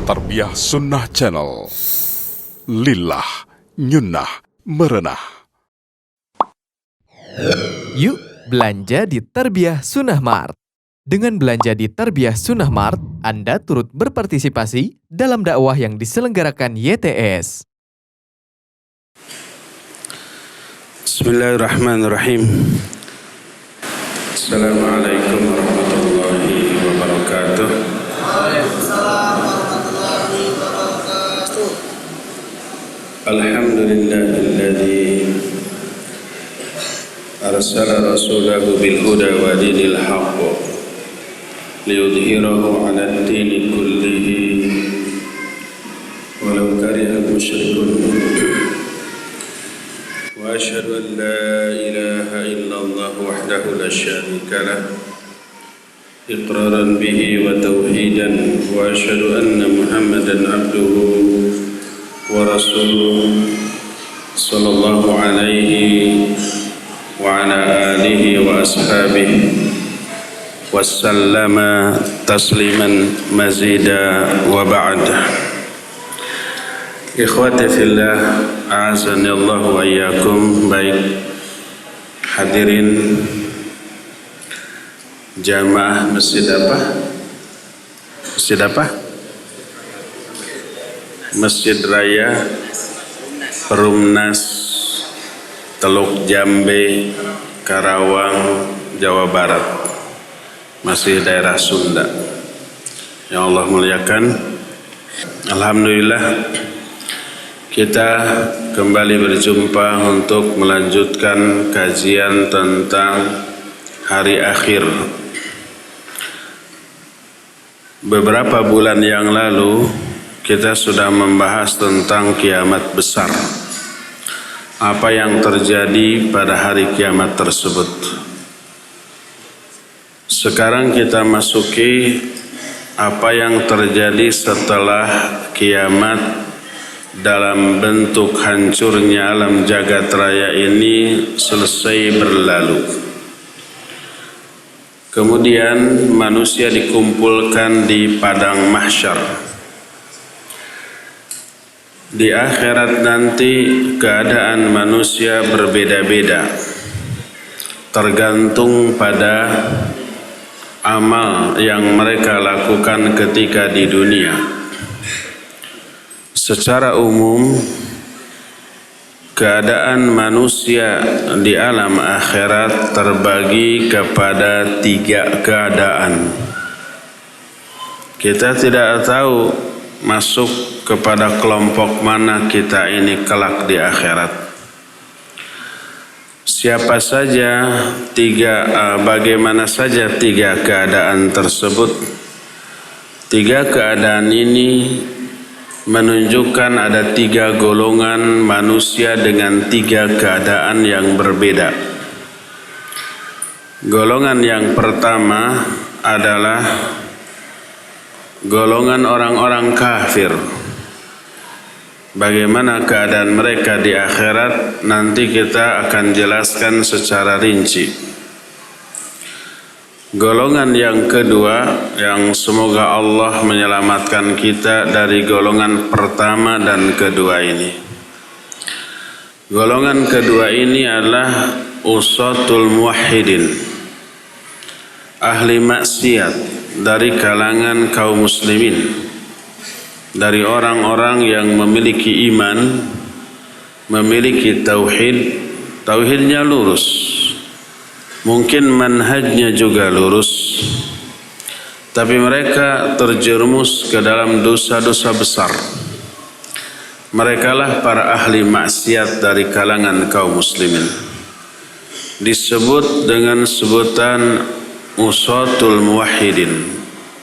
Tarbiyah Sunnah Channel. Lillah, nyunnah, merenah. Yuk belanja di Tarbiyah Sunnah Mart. Dengan belanja di Tarbiyah Sunnah Mart, Anda turut berpartisipasi dalam dakwah yang diselenggarakan YTS. Bismillahirrahmanirrahim. Assalamualaikum warahmatullahi wabarakatuh. Waalaikumsalam warahmatullahi wabarakatuh. Alhamdulillahilladzi arsala rasulahu bil huda wa dinil haqq liyudhhirahu 'ala ad-dini kullihi walau karihal musyrikun. Wa asyhadu an la ilaha illallah wahdahu la syarika lah iqraran bihi wa tauhidan, wa asyhadu anna Muhammadan abduhu wa rasuluh sallallahu alaihi wa ala alihi wa ashabihi wa sallama tasliman mazida wa ba'd. Ikhwati fillah, a'azani Allah wa iyyakum. Baik hadirin jamaah masjid apa? Masjid apa? Masjid Raya Perumnas Teluk Jambe, Karawang, Jawa Barat, masih daerah Sunda, yang Allah muliakan. Alhamdulillah, kita kembali berjumpa untuk melanjutkan kajian tentang hari akhir. Beberapa bulan yang lalu kita sudah membahas tentang kiamat besar. Apa yang terjadi pada hari kiamat tersebut. Sekarang kita masuki apa yang terjadi setelah kiamat dalam bentuk hancurnya alam jagat raya ini selesai berlalu. Kemudian manusia dikumpulkan di padang mahsyar. Di akhirat nanti keadaan manusia berbeda-beda, tergantung pada amal yang mereka lakukan ketika di dunia. Secara umum, keadaan manusia di alam akhirat terbagi kepada 3 keadaan. Kita tidak tahu masuk kepada kelompok mana kita ini kelak di akhirat. Siapa saja bagaimana saja 3 keadaan tersebut. 3 keadaan ini menunjukkan ada 3 golongan manusia dengan 3 keadaan yang berbeda. Golongan yang pertama adalah golongan orang-orang kafir. Bagaimana keadaan mereka di akhirat nanti kita akan jelaskan secara rinci. Golongan yang kedua, yang semoga Allah menyelamatkan kita dari golongan pertama dan kedua ini. Golongan kedua ini adalah usatul muwahhidin, ahli maksiat dari kalangan kaum muslimin, dari orang-orang yang memiliki iman, memiliki tauhid, tauhidnya lurus, mungkin manhajnya juga lurus, tapi mereka terjerumus ke dalam dosa-dosa besar. Merekalah para ahli maksiat dari kalangan kaum muslimin. Disebut dengan sebutan usatul muwahhidin.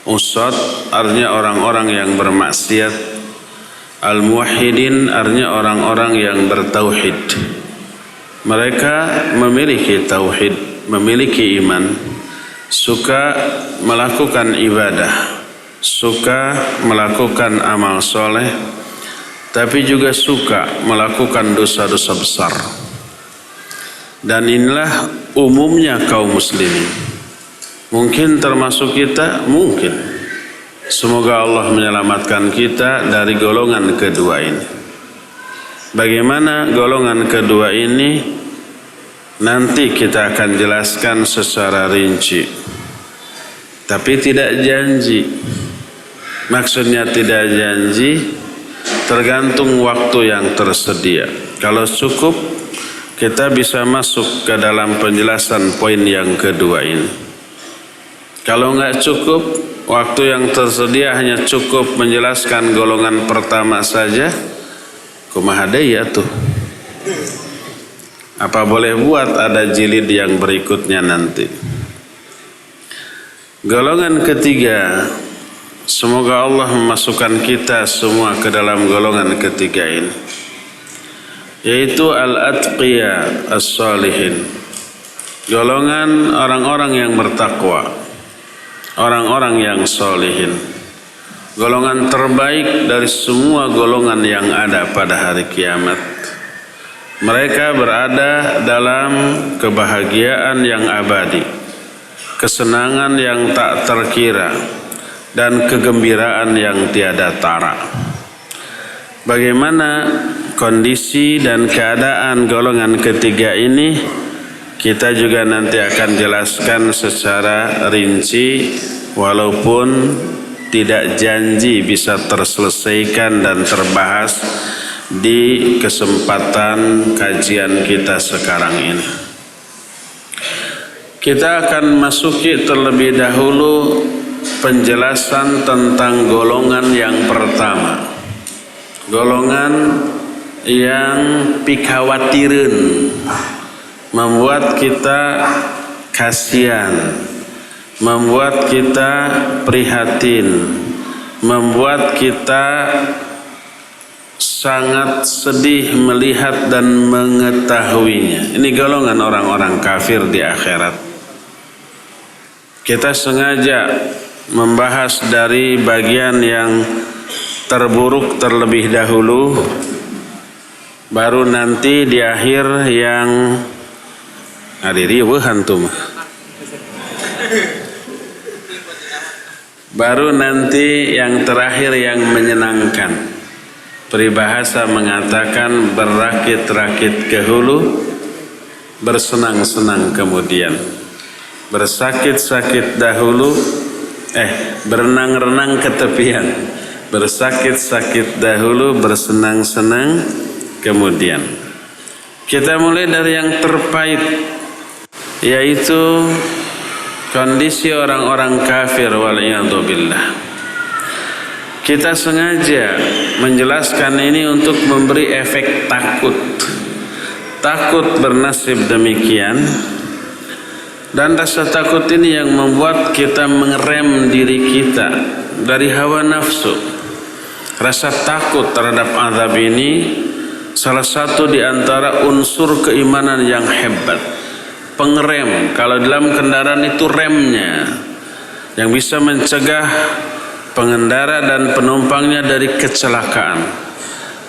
Usat artinya orang-orang yang bermaksiat. Al-muwahhidin artinya orang-orang yang bertauhid. Mereka memiliki tauhid, memiliki iman, suka melakukan ibadah, suka melakukan amal soleh, tapi juga suka melakukan dosa-dosa besar. Dan inilah umumnya kaum muslimin. Mungkin termasuk kita, mungkin. Semoga Allah menyelamatkan kita dari golongan kedua ini. Bagaimana golongan kedua ini? Nanti kita akan jelaskan secara rinci. Tapi tidak janji. Maksudnya tidak janji, tergantung waktu yang tersedia. Kalau cukup, kita bisa masuk ke dalam penjelasan poin yang kedua ini. Kalau nggak cukup, waktu yang tersedia hanya cukup menjelaskan golongan pertama saja, kumaha deui atuh. Apa boleh buat ada jilid yang berikutnya nanti. Golongan ketiga, semoga Allah memasukkan kita semua ke dalam golongan ketiga ini, yaitu al-atqiya as-salihin, golongan orang-orang yang bertakwa, orang-orang yang solihin, golongan terbaik dari semua golongan yang ada pada hari kiamat. Mereka berada dalam kebahagiaan yang abadi, kesenangan yang tak terkira, dan kegembiraan yang tiada tara. Bagaimana kondisi dan keadaan golongan ketiga ini, kita juga nanti akan jelaskan secara rinci, walaupun tidak janji bisa terselesaikan dan terbahas di kesempatan kajian kita sekarang ini. Kita akan masuki terlebih dahulu penjelasan tentang golongan yang pertama, golongan yang pikawatireun, membuat kita kasihan, membuat kita prihatin, membuat kita sangat sedih melihat dan mengetahuinya. Ini golongan orang-orang kafir di akhirat. Kita sengaja membahas dari bagian yang terburuk terlebih dahulu, baru nanti di akhir yang baru nanti yang terakhir yang menyenangkan. Peribahasa mengatakan berakit-rakit ke hulu, bersenang-senang kemudian. Bersakit-sakit dahulu, berenang-renang ke tepian. Bersakit-sakit dahulu, bersenang-senang kemudian. Kita mulai dari yang terpahit, yaitu kondisi orang-orang kafir, wal'iyadzubillah. Kita sengaja menjelaskan ini untuk memberi efek takut. Takut bernasib demikian. Dan rasa takut ini yang membuat kita mengerem diri kita dari hawa nafsu. Rasa takut terhadap azab ini salah satu di antara unsur keimanan yang hebat. Pengerem, kalau dalam kendaraan itu remnya, yang bisa mencegah pengendara dan penumpangnya dari kecelakaan.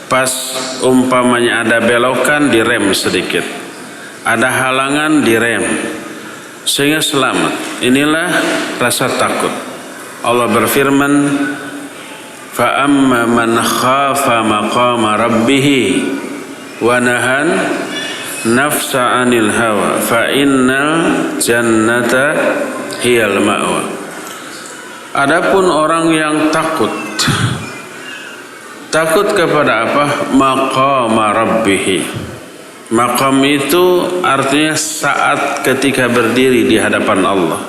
Pas umpamanya ada belokan, direm sedikit, ada halangan, direm, sehingga selamat. Inilah rasa takut. Allah berfirman, fa amma man khafa maqama rabbih wa nahan nafsa 'anil hawa fa innal jannata hiyal ma'wa. Adapun orang yang takut kepada apa? Maqama rabbih. Maqam itu artinya saat ketika berdiri di hadapan Allah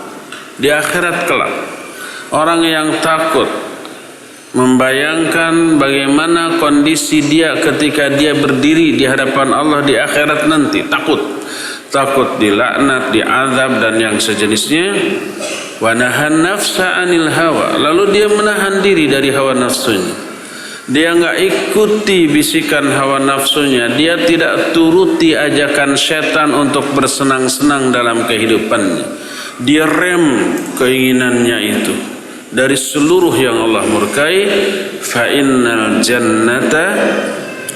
di akhirat kelak. Orang yang takut membayangkan bagaimana kondisi dia ketika dia berdiri di hadapan Allah di akhirat nanti. Takut dilaknat, diazab dan yang sejenisnya. Wa nahan nafsa 'anil hawa, lalu dia menahan diri dari hawa nafsunya. Dia enggak ikuti bisikan hawa nafsunya, dia tidak turuti ajakan setan untuk bersenang-senang dalam kehidupannya. Dia rem keinginannya itu dari seluruh yang Allah murkai. Fa innal jannata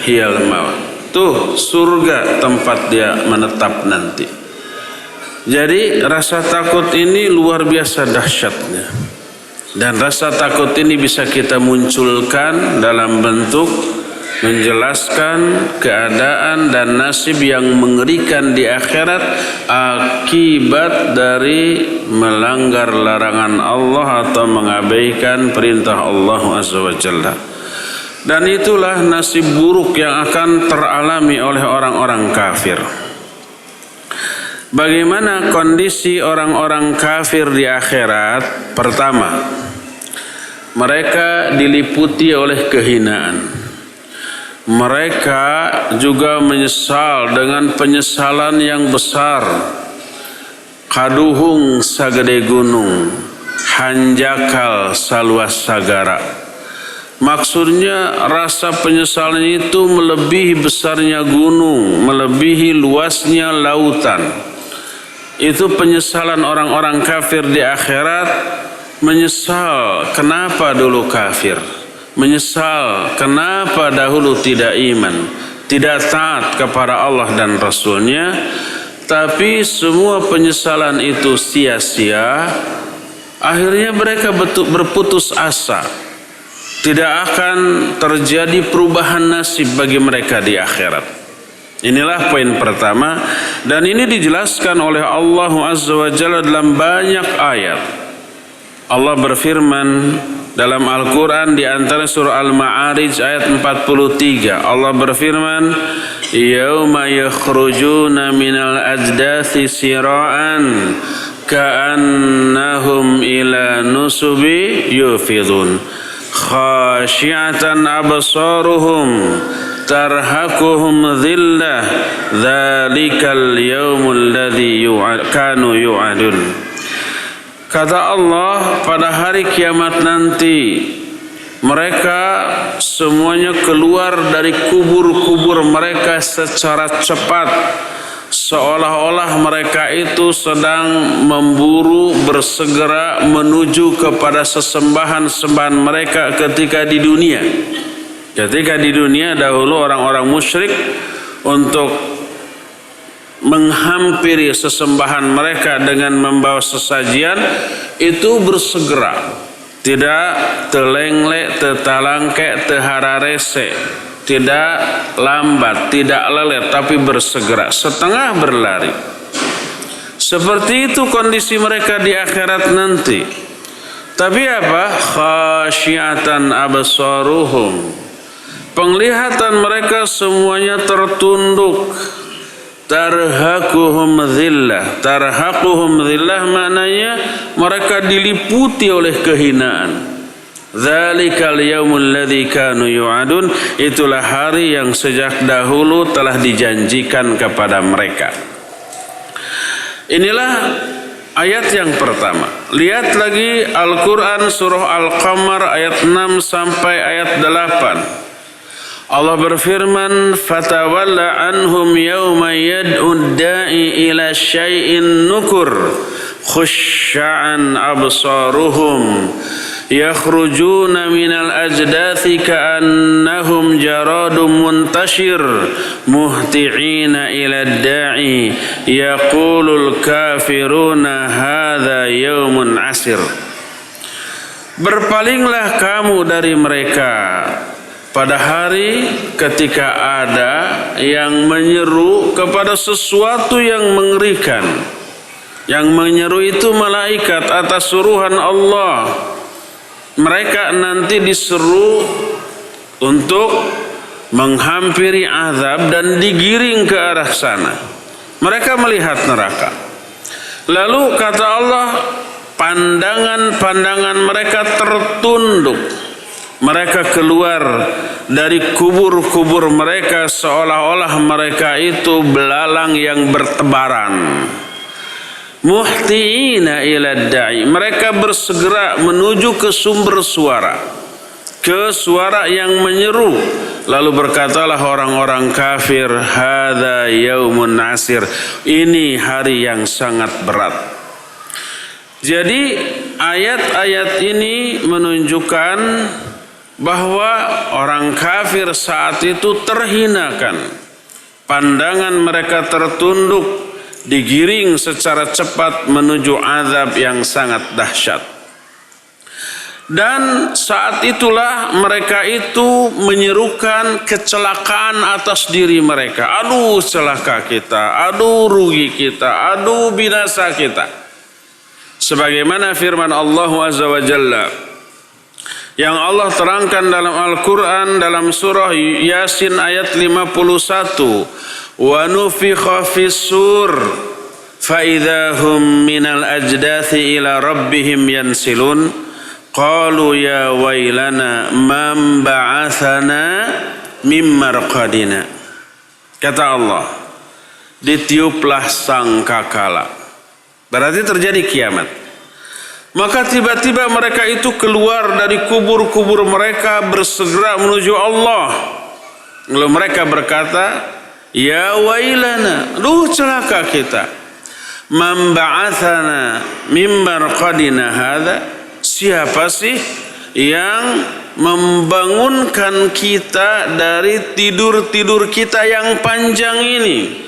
hiyal ma'wa. Tuh surga tempat dia menetap nanti. Jadi rasa takut ini luar biasa dahsyatnya. Dan rasa takut ini bisa kita munculkan dalam bentuk menjelaskan keadaan dan nasib yang mengerikan di akhirat akibat dari melanggar larangan Allah atau mengabaikan perintah Allah Azza wa Jalla. Dan itulah nasib buruk yang akan teralami oleh orang-orang kafir. Bagaimana kondisi orang-orang kafir di akhirat? Pertama, mereka diliputi oleh kehinaan. Mereka juga menyesal dengan penyesalan yang besar. Kaduhung sagede gunung, hanjakal saluas sagara. Maksudnya rasa penyesalan itu melebihi besarnya gunung, melebihi luasnya lautan. Itu penyesalan orang-orang kafir di akhirat, menyesal kenapa dulu kafir, menyesal kenapa dahulu tidak iman, tidak taat kepada Allah dan Rasulnya. Tapi semua penyesalan itu sia-sia. Akhirnya mereka berputus asa, tidak akan terjadi perubahan nasib bagi mereka di akhirat. Inilah poin pertama, dan ini dijelaskan oleh Allah Azza wa Jalla dalam banyak ayat. Allah berfirman dalam Al-Quran di antara surah Al-Ma'arij ayat 43. Allah berfirman, Yauma yakhrujuna minal ajdathi sira'an ka'annahum ila nusubi yufidun khashi'atan absaruhum tarhaquhum dhillah dhalikal yawmul ladzi kanu yu'adun. Kata Allah, pada hari kiamat nanti mereka semuanya keluar dari kubur-kubur mereka secara cepat, seolah-olah mereka itu sedang memburu bersegera menuju kepada sesembahan-sembahan mereka ketika di dunia. Ketika di dunia dahulu orang-orang musyrik untuk menghampiri sesembahan mereka dengan membawa sesajian itu bersegera, tidak telenglek, tetalangke, tehararese, tidak lambat, tidak lelet, tapi bersegera, setengah berlari. Seperti itu kondisi mereka di akhirat nanti. Tapi apa? Khasyiatan absaruhum, penglihatan mereka semuanya tertunduk. Tarhaquhum dhillah. Tarhaquhum dhillah maknanya mereka diliputi oleh kehinaan. Dzalikal yaumul ladzi kanu yu'adun, itulah hari yang sejak dahulu telah dijanjikan kepada mereka. Inilah ayat yang pertama. Lihat lagi Al-Quran surah Al-Qamar ayat 6 sampai ayat 8. Allah berfirman, fatawalla anhum yawma yad'ud da'i ila syai'in nukur khusya'an absaruhum yakhrujuna minal ajdathi ka'annahum jaradum muntashir muhti'ina ila da'i yaqulul kafiruna hadha yawmun asir. Berpalinglah kamu dari mereka pada hari ketika ada yang menyeru kepada sesuatu yang mengerikan. Yang menyeru itu malaikat atas suruhan Allah. Mereka nanti diseru untuk menghampiri azab dan digiring ke arah sana. Mereka melihat neraka. Lalu kata Allah, pandangan-pandangan mereka tertunduk. Mereka keluar dari kubur-kubur mereka seolah-olah mereka itu belalang yang bertebaran. Muhtiina ila da'i, mereka bersegera menuju ke sumber suara, ke suara yang menyeru. Lalu berkatalah orang-orang kafir, hadza yaumun asir, ini hari yang sangat berat. Jadi ayat-ayat ini menunjukkan bahwa orang kafir saat itu terhinakan, pandangan mereka tertunduk, digiring secara cepat menuju azab yang sangat dahsyat. Dan saat itulah mereka itu menyerukan kecelakaan atas diri mereka. Aduh celaka kita, aduh rugi kita, aduh binasa kita. Sebagaimana firman Allah Azza wa Jalla yang Allah terangkan dalam Al-Quran dalam surah Yasin ayat 51. Wa nufikha fis-sur fa idahum minal ajdathi ila rabbihim yansilun. Qalu ya wailana man ba'athana mim marqadina. Kata Allah, ditiuplah sangkakala. Berarti terjadi kiamat. Maka tiba-tiba mereka itu keluar dari kubur-kubur mereka bersegera menuju Allah. Lalu mereka berkata, ya wailana, duh celaka kita. Man ba'athana mim marqadina hadza. Siapa sih yang membangunkan kita dari tidur-tidur kita yang panjang ini?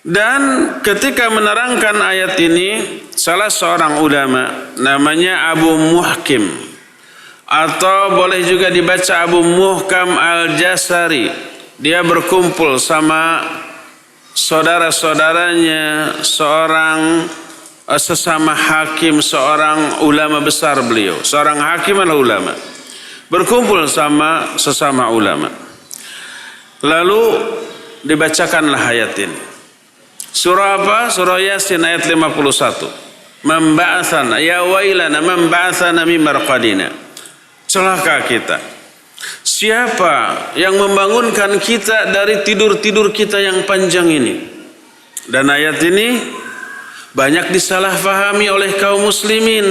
Dan ketika menerangkan ayat ini, salah seorang ulama namanya Abu Muhkim, atau boleh juga dibaca Abu Muhkam Al-Jasari. Dia berkumpul sama saudara-saudaranya, seorang sesama hakim, seorang ulama besar beliau. Seorang hakim adalah ulama. Berkumpul sama sesama ulama. Lalu dibacakanlah ayat ini. Surah apa? Surah Yasin ayat 51. Man ba'athana ya wailana man ba'athana mim marqadina. Celaka kita. Siapa yang membangunkan kita dari tidur-tidur kita yang panjang ini? Dan ayat ini banyak disalahfahami oleh kaum muslimin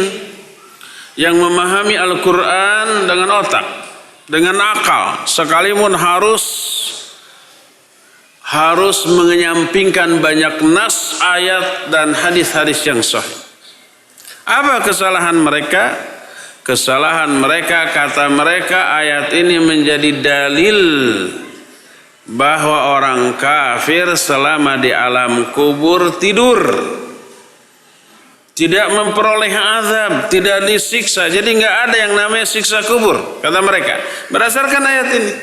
yang memahami Al-Quran dengan otak, dengan akal, sekalipun harus menyampingkan banyak nas, ayat dan hadis-hadis yang sahih. Apa kesalahan mereka? Kesalahan mereka, kata mereka, ayat ini menjadi dalil bahwa orang kafir selama di alam kubur tidur, tidak memperoleh azab, tidak disiksa. Jadi nggak ada yang namanya siksa kubur, kata mereka. Berdasarkan ayat ini,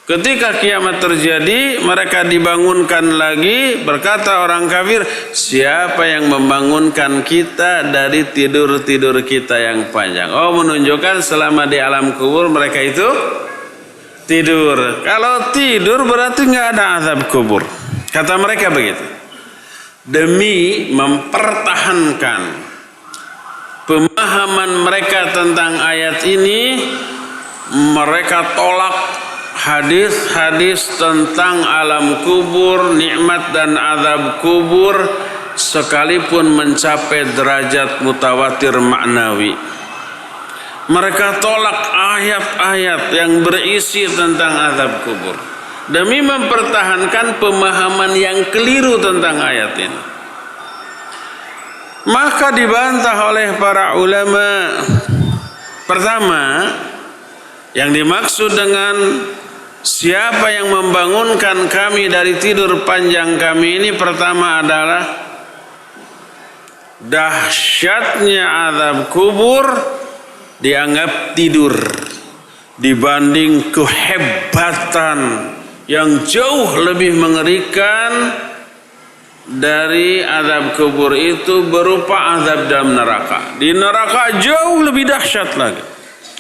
ketika kiamat terjadi, mereka dibangunkan lagi. Berkata orang kafir, siapa yang membangunkan kita dari tidur-tidur kita yang panjang? Oh, menunjukkan selama di alam kubur mereka itu tidur. Kalau tidur berarti nggak ada azab kubur. Kata mereka begitu. Demi mempertahankan pemahaman mereka tentang ayat ini, mereka tolak hadis-hadis tentang alam kubur, nikmat dan azab kubur, sekalipun mencapai derajat mutawatir maknawi. Mereka tolak ayat-ayat yang berisi tentang azab kubur demi mempertahankan pemahaman yang keliru tentang ayat ini. Maka dibantah oleh para ulama. Pertama, yang dimaksud dengan siapa yang membangunkan kami dari tidur panjang kami ini, pertama adalah dahsyatnya azab kubur dianggap tidur dibanding kehebatan yang jauh lebih mengerikan dari azab kubur itu berupa azab dalam neraka. Di neraka jauh lebih dahsyat lagi,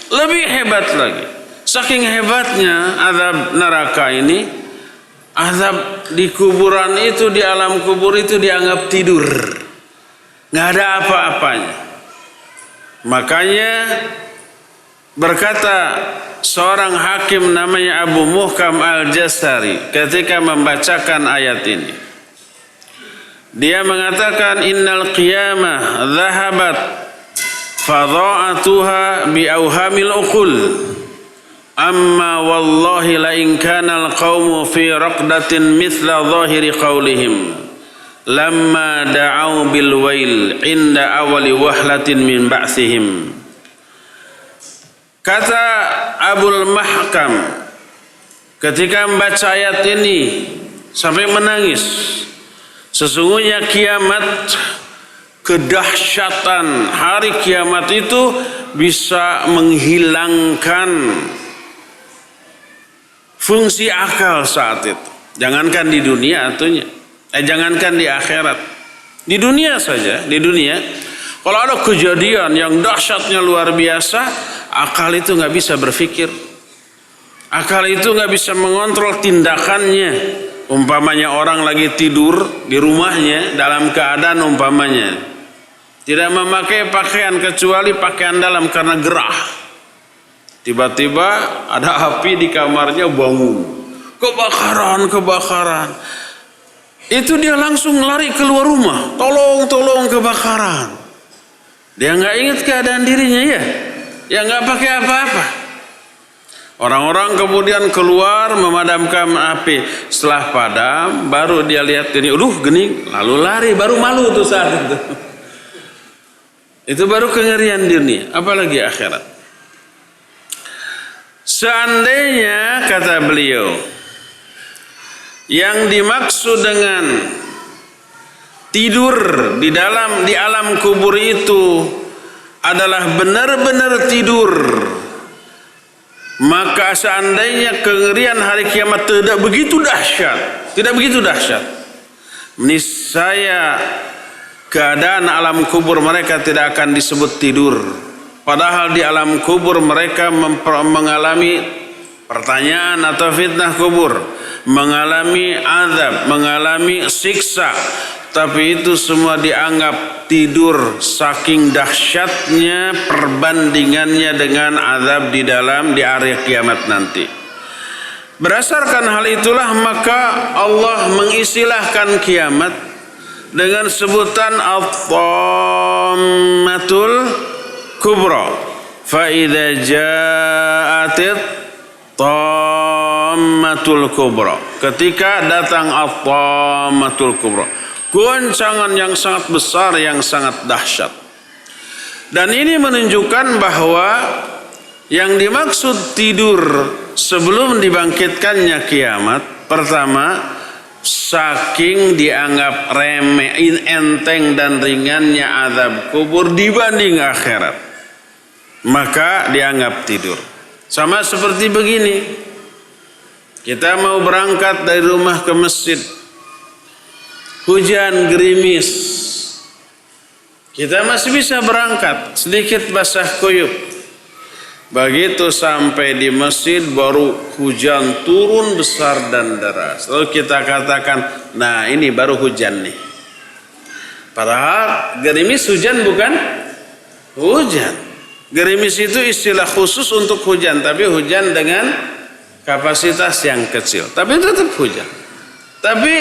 lebih hebat lagi. Saking hebatnya azab neraka ini, azab di kuburan itu, di alam kubur itu dianggap tidur, nggak ada apa-apanya. Makanya berkata seorang hakim namanya Abu Muhkam Al-Jasari ketika membacakan ayat ini, dia mengatakan innal qiyamah dhahabat fadha'atuha bi awhamil uqul amma wallahi la in kana al-qawmu fi raqdatin mithla dhahiri qawlihim lamma da'au bil wail inda awali wahlatin min ba'thihim. Kata Abul Mahkam ketika membaca ayat ini sampai menangis, sesungguhnya kiamat kedahsyatan hari kiamat itu bisa menghilangkan fungsi akal saat itu. Jangankan di dunia atunya, jangankan di akhirat. Di dunia saja, di dunia kalau ada kejadian yang dahsyatnya luar biasa, akal itu nggak bisa berpikir. Akal itu nggak bisa mengontrol tindakannya. Umpamanya orang lagi tidur di rumahnya dalam keadaan umpamanya tidak memakai pakaian kecuali pakaian dalam karena gerah. Tiba-tiba ada api di kamarnya, bangun. Kebakaran. Itu dia langsung lari keluar rumah. Tolong kebakaran. Dia nggak ingat keadaan dirinya ya. Ya nggak pakai apa-apa. Orang-orang kemudian keluar memadamkan api. Setelah padam, baru dia lihat ini, geni, lalu lari, baru malu tuh saat itu. Itu baru kengerian dunia, apalagi akhirat. Seandainya kata beliau, yang dimaksud dengan tidur di alam kubur itu adalah benar-benar tidur, maka seandainya kengerian hari kiamat tidak begitu dahsyat, niscaya keadaan alam kubur mereka tidak akan disebut tidur. Padahal di alam kubur mereka mengalami pertanyaan atau fitnah kubur, mengalami azab, mengalami siksa. Tapi itu semua dianggap tidur, saking dahsyatnya perbandingannya dengan azab di hari kiamat nanti. Berdasarkan hal itulah maka Allah mengistilahkan kiamat dengan sebutan at-tammatul kubra. Fa idza ja'atit tammatul kubra. Ketika datang at-tammatul kubra, goncangan yang sangat besar, yang sangat dahsyat. Dan ini menunjukkan bahwa yang dimaksud tidur sebelum dibangkitkannya kiamat, pertama, saking dianggap remeh, enteng dan ringannya azab kubur dibanding akhirat, maka dianggap tidur. Sama seperti begini, kita mau berangkat dari rumah ke masjid, hujan gerimis, kita masih bisa berangkat, sedikit basah kuyup. Begitu sampai di masjid baru hujan turun besar dan deras. Lalu kita katakan, nah ini baru hujan nih. Padahal gerimis hujan bukan hujan. Gerimis itu istilah khusus untuk hujan, tapi hujan dengan kapasitas yang kecil. Tapi tetap hujan. Tapi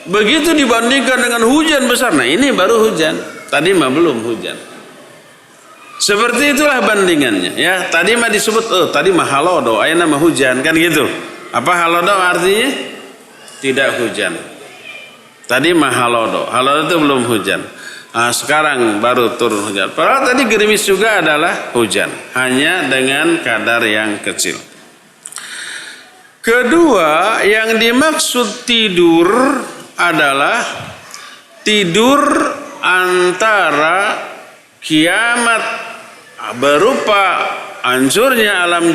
begitu dibandingkan dengan hujan besar, nah ini baru hujan. Tadi mah belum hujan. Seperti itulah bandingannya ya. Tadi mah disebut tadi mah halodo, ayeuna mah hujan, kan gitu. Apa halodo artinya? Tidak hujan. Tadi mah halodo itu belum hujan. Nah, sekarang baru turun hujan. Padahal tadi gerimis juga adalah hujan, hanya dengan kadar yang kecil. Kedua, yang dimaksud tidur adalah tidur antara kiamat berupa hancurnya alam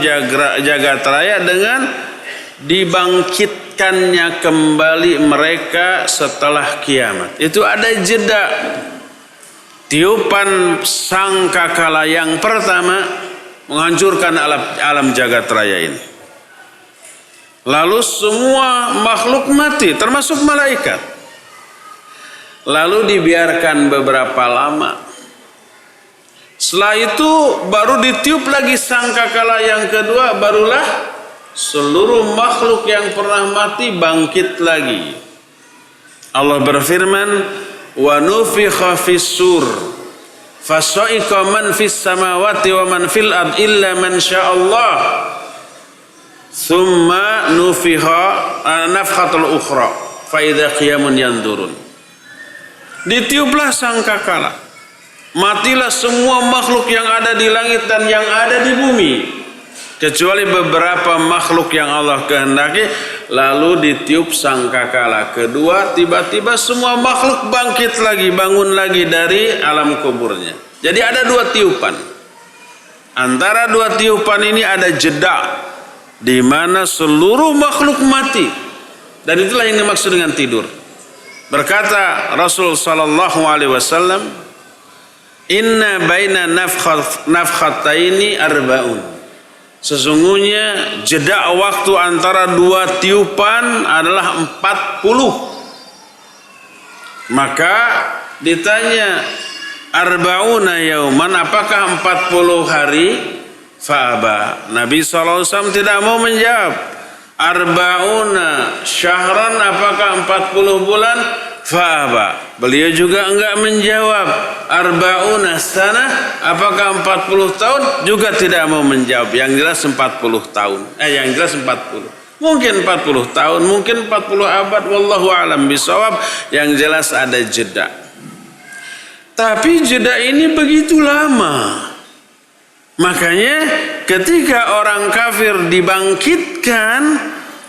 jagat raya dengan dibangkitkannya kembali mereka setelah kiamat. Itu ada jeda. Tiupan sangkakala yang pertama menghancurkan alam jagat raya ini. Lalu semua makhluk mati, termasuk malaikat. Lalu dibiarkan beberapa lama. Setelah itu baru ditiup lagi sangkakala yang kedua, barulah seluruh makhluk yang pernah mati bangkit lagi. Allah berfirman, wa nufikha fis-sur fasa'iqa man fis samawati wa man fil ard illa man sya'allah thumma nufikha nafkhatul ukhra fa idza qiyamun yanzurun. Ditiuplah sangkakala, matilah semua makhluk yang ada di langit dan yang ada di bumi, kecuali beberapa makhluk yang Allah kehendaki. lalu ditiup sangkakala kedua, tiba-tiba semua makhluk bangkit lagi, bangun lagi dari alam kuburnya. Jadi ada dua tiupan. Antara dua tiupan ini ada jeda di mana seluruh makhluk mati. Dan itulah yang dimaksud dengan tidur. Berkata Rasul sallallahu alaihi wasallam, "Inna baina nafkhataini arba'un." Sesungguhnya jeda waktu antara dua tiupan adalah 40. Maka ditanya, arba'una yauman, apakah 40 hari? Fa'aba. Nabi SAW tidak mau menjawab. Arba'una syahran, apakah 40 bulan? Fa'aba. Beliau juga enggak menjawab. Arba'una sanah, apakah 40 tahun? Juga tidak mau menjawab. Yang jelas 40 tahun. Yang jelas 40. Mungkin 40 tahun, mungkin 40 abad, wallahu alam bisawab. Yang jelas ada jeda. Tapi jeda ini begitu lama. Makanya ketika orang kafir dibangkitkan,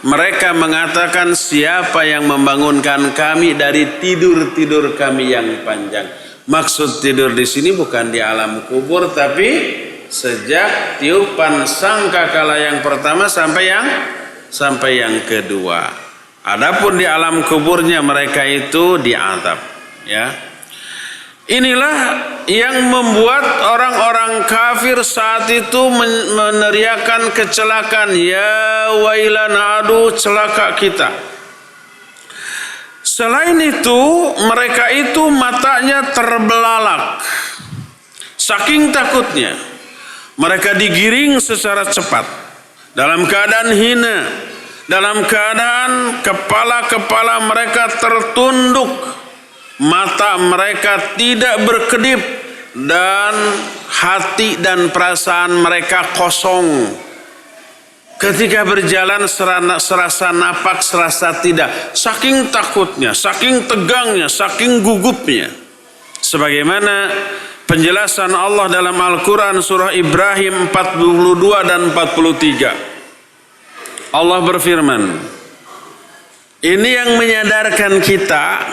mereka mengatakan, siapa yang membangunkan kami dari tidur-tidur kami yang panjang. Maksud tidur di sini bukan di alam kubur, tapi sejak tiupan sangkakala yang pertama sampai yang kedua. Adapun di alam kuburnya mereka itu diazab, ya. Inilah yang membuat orang-orang kafir saat itu meneriakan kecelakaan, ya wailana, aduh celaka kita. Selain itu, mereka itu matanya terbelalak. Saking takutnya, mereka digiring secara cepat dalam keadaan hina, dalam keadaan kepala-kepala mereka tertunduk. Mata mereka tidak berkedip dan hati dan perasaan mereka kosong. Ketika berjalan serasa napak, serasa tidak. Saking takutnya, saking tegangnya, saking gugupnya. Sebagaimana penjelasan Allah dalam Al-Quran surah Ibrahim 42 dan 43. Allah berfirman, ini yang menyadarkan kita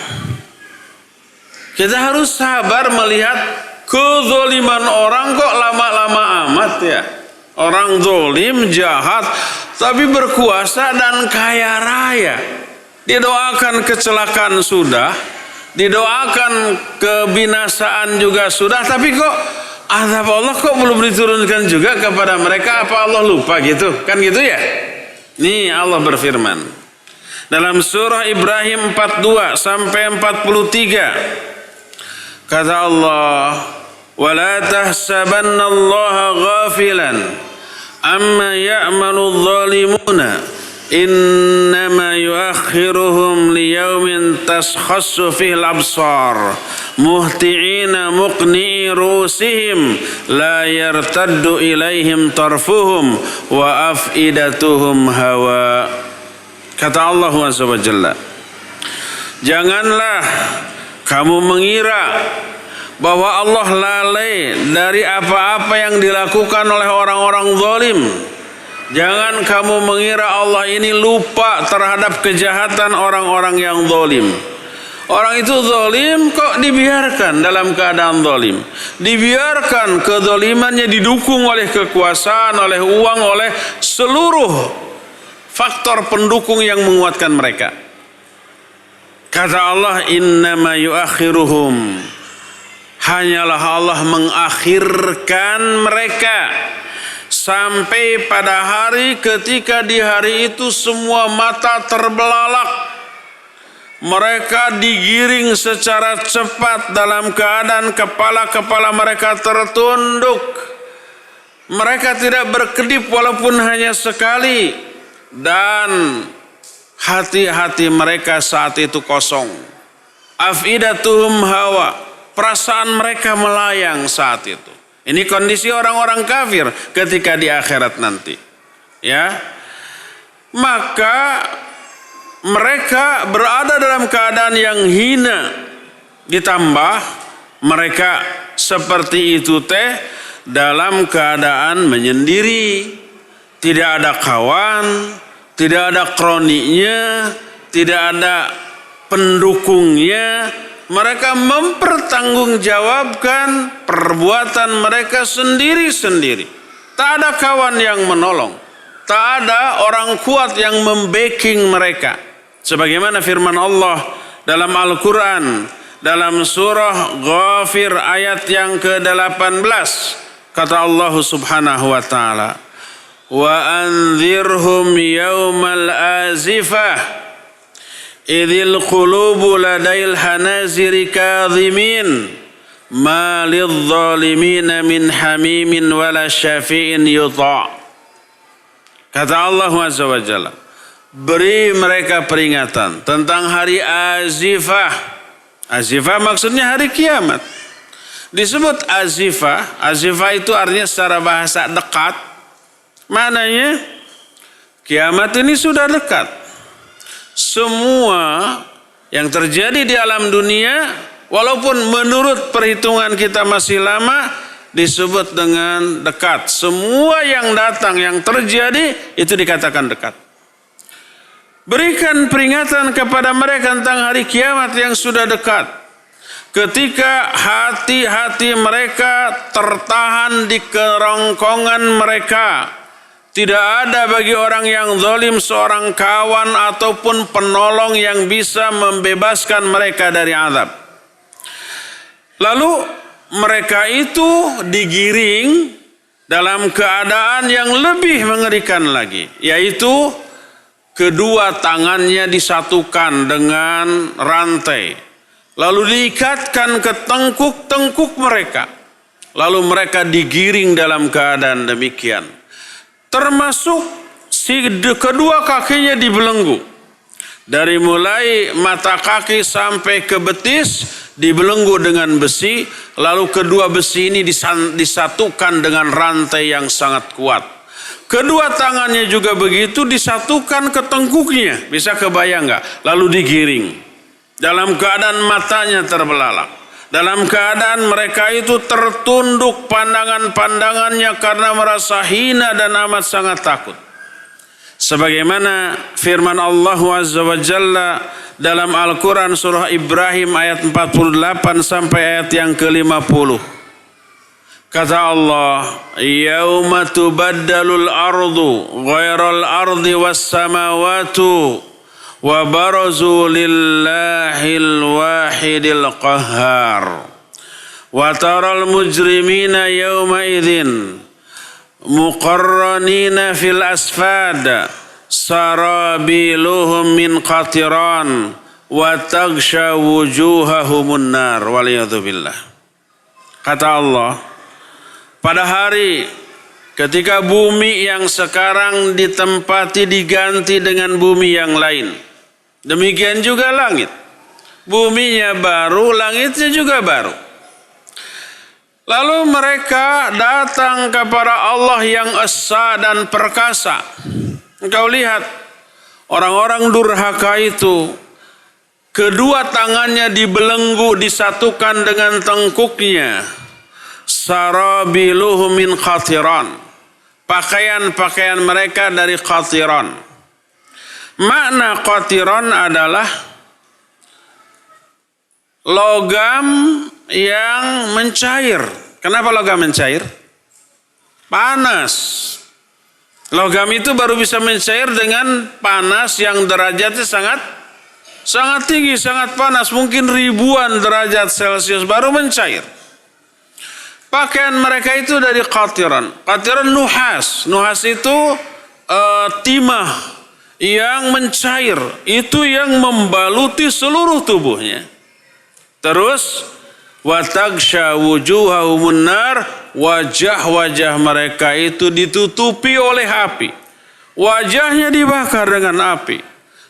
harus sabar melihat kezaliman orang kok lama-lama amat ya. Orang zalim, jahat, tapi berkuasa dan kaya raya. Didoakan kecelakaan sudah, didoakan kebinasaan juga sudah, tapi kok azab Allah kok belum diturunkan juga kepada mereka? Apa Allah lupa gitu? Kan gitu ya? Nih Allah berfirman dalam surah Ibrahim 42 sampai 43. Kata Allah, وَلَا تَحْسَبَنَّ اللَّهَ غَافِلًا أَمَّا يَعْمَلُ الظَّالِمُونَ إِنَّمَا يُؤَخِّرُهُمْ لِيَوْمٍ تَشْخَصُّ فِيهِ الْأَبْصَارُ مُهْطِعِينَ مُقْنِعِي رُءُوسِهِمْ لَا يَرْتَدُّ إِلَيْهِمْ طَرْفُهُمْ وَأَفْئِدَتُهُمْ هَوَاءٌ. Kata Allah Azza wa Jalla, janganlah kamu mengira bahwa Allah lalai dari apa-apa yang dilakukan oleh orang-orang zalim. Jangan kamu mengira Allah ini lupa terhadap kejahatan orang-orang yang zalim. Orang itu zalim kok dibiarkan dalam keadaan zalim. Dibiarkan kezalimannya didukung oleh kekuasaan, oleh uang, oleh seluruh faktor pendukung yang menguatkan mereka. Kata Allah, innama yuakhiruhum, hanyalah Allah mengakhirkan mereka sampai pada hari ketika di hari itu semua mata terbelalak. Mereka digiring secara cepat dalam keadaan kepala-kepala mereka tertunduk. Mereka tidak berkedip walaupun hanya sekali. Dan hati-hati mereka saat itu kosong. Afidatuhum hawa, perasaan mereka melayang saat itu. Ini kondisi orang-orang kafir ketika di akhirat nanti. Ya. Maka mereka berada dalam keadaan yang hina. Ditambah mereka seperti itu dalam keadaan menyendiri. Tidak ada kawan, tidak ada kroninya, tidak ada pendukungnya. Mereka mempertanggungjawabkan perbuatan mereka sendiri-sendiri. Tak ada kawan yang menolong. Tak ada orang kuat yang membacking mereka. Sebagaimana firman Allah dalam Al-Quran, dalam surah Ghafir ayat yang ke-18. Kata Allah subhanahu wa ta'ala, wa anzirhum yawmal azifah idhil qulubu ladail hanaziri kadhimin ma lidh-dhalimina min hamimin wala syafi'in yuta'. Kata Allah azza wa jalla, beri mereka peringatan tentang hari azifah. Azifah maksudnya hari kiamat. Disebut azifah, azifah itu artinya secara bahasa dekat. Maknanya kiamat ini sudah dekat. Semua yang terjadi di alam dunia, walaupun menurut perhitungan kita masih lama, disebut dengan dekat. Semua yang datang, yang terjadi, itu dikatakan dekat. Berikan peringatan kepada mereka tentang hari kiamat yang sudah dekat. Ketika hati-hati mereka tertahan di kerongkongan mereka. Tidak ada bagi orang yang zalim seorang kawan ataupun penolong yang bisa membebaskan mereka dari azab. Lalu mereka itu digiring dalam keadaan yang lebih mengerikan lagi, yaitu kedua tangannya disatukan dengan rantai, lalu diikatkan ke tengkuk-tengkuk mereka, lalu mereka digiring dalam keadaan demikian. Termasuk kedua kakinya dibelenggu, dari mulai mata kaki sampai ke betis dibelenggu dengan besi, lalu kedua besi ini disatukan dengan rantai yang sangat kuat. Kedua tangannya juga begitu, disatukan ke tengkuknya, bisa kebayang nggak? Lalu digiring dalam keadaan matanya terbelalak, dalam keadaan mereka itu tertunduk pandangan-pandangannya karena merasa hina dan amat sangat takut. Sebagaimana firman Allah azza wa jalla dalam Al-Quran surah Ibrahim ayat 48 sampai ayat yang ke-50. Kata Allah, yauma tubaddalul ardu ghairal ardi was samawatu wa barazu lillahil wahidil qahhar wa taral mujrimina yauma idzin muqarranina fil asfad sarabiluhum min qatiran wa taghsha wujuhahumun nar waliyadzubillah. Kata Allah, pada hari ketika bumi yang sekarang ditempati diganti dengan bumi yang lain, demikian juga langit. Buminya baru, langitnya juga baru. Lalu mereka datang kepada Allah yang esa dan perkasa. Engkau lihat orang-orang durhaka itu, kedua tangannya dibelenggu, disatukan dengan tengkuknya. Sarabiluhum min qatiran. Pakaian-pakaian mereka dari qatiran. Makna qatiran adalah logam yang mencair. Kenapa logam mencair? Panas. Logam itu baru bisa mencair dengan panas yang derajatnya sangat tinggi, sangat panas. Mungkin ribuan derajat Celcius baru mencair. Pakaian mereka itu dari qatiran. Qatiran nuhas. Nuhas itu timah yang mencair. Itu yang membaluti seluruh tubuhnya. Terus wa taghsha wujuhahumun nar, wajah-wajah mereka itu ditutupi oleh api. Wajahnya dibakar dengan api.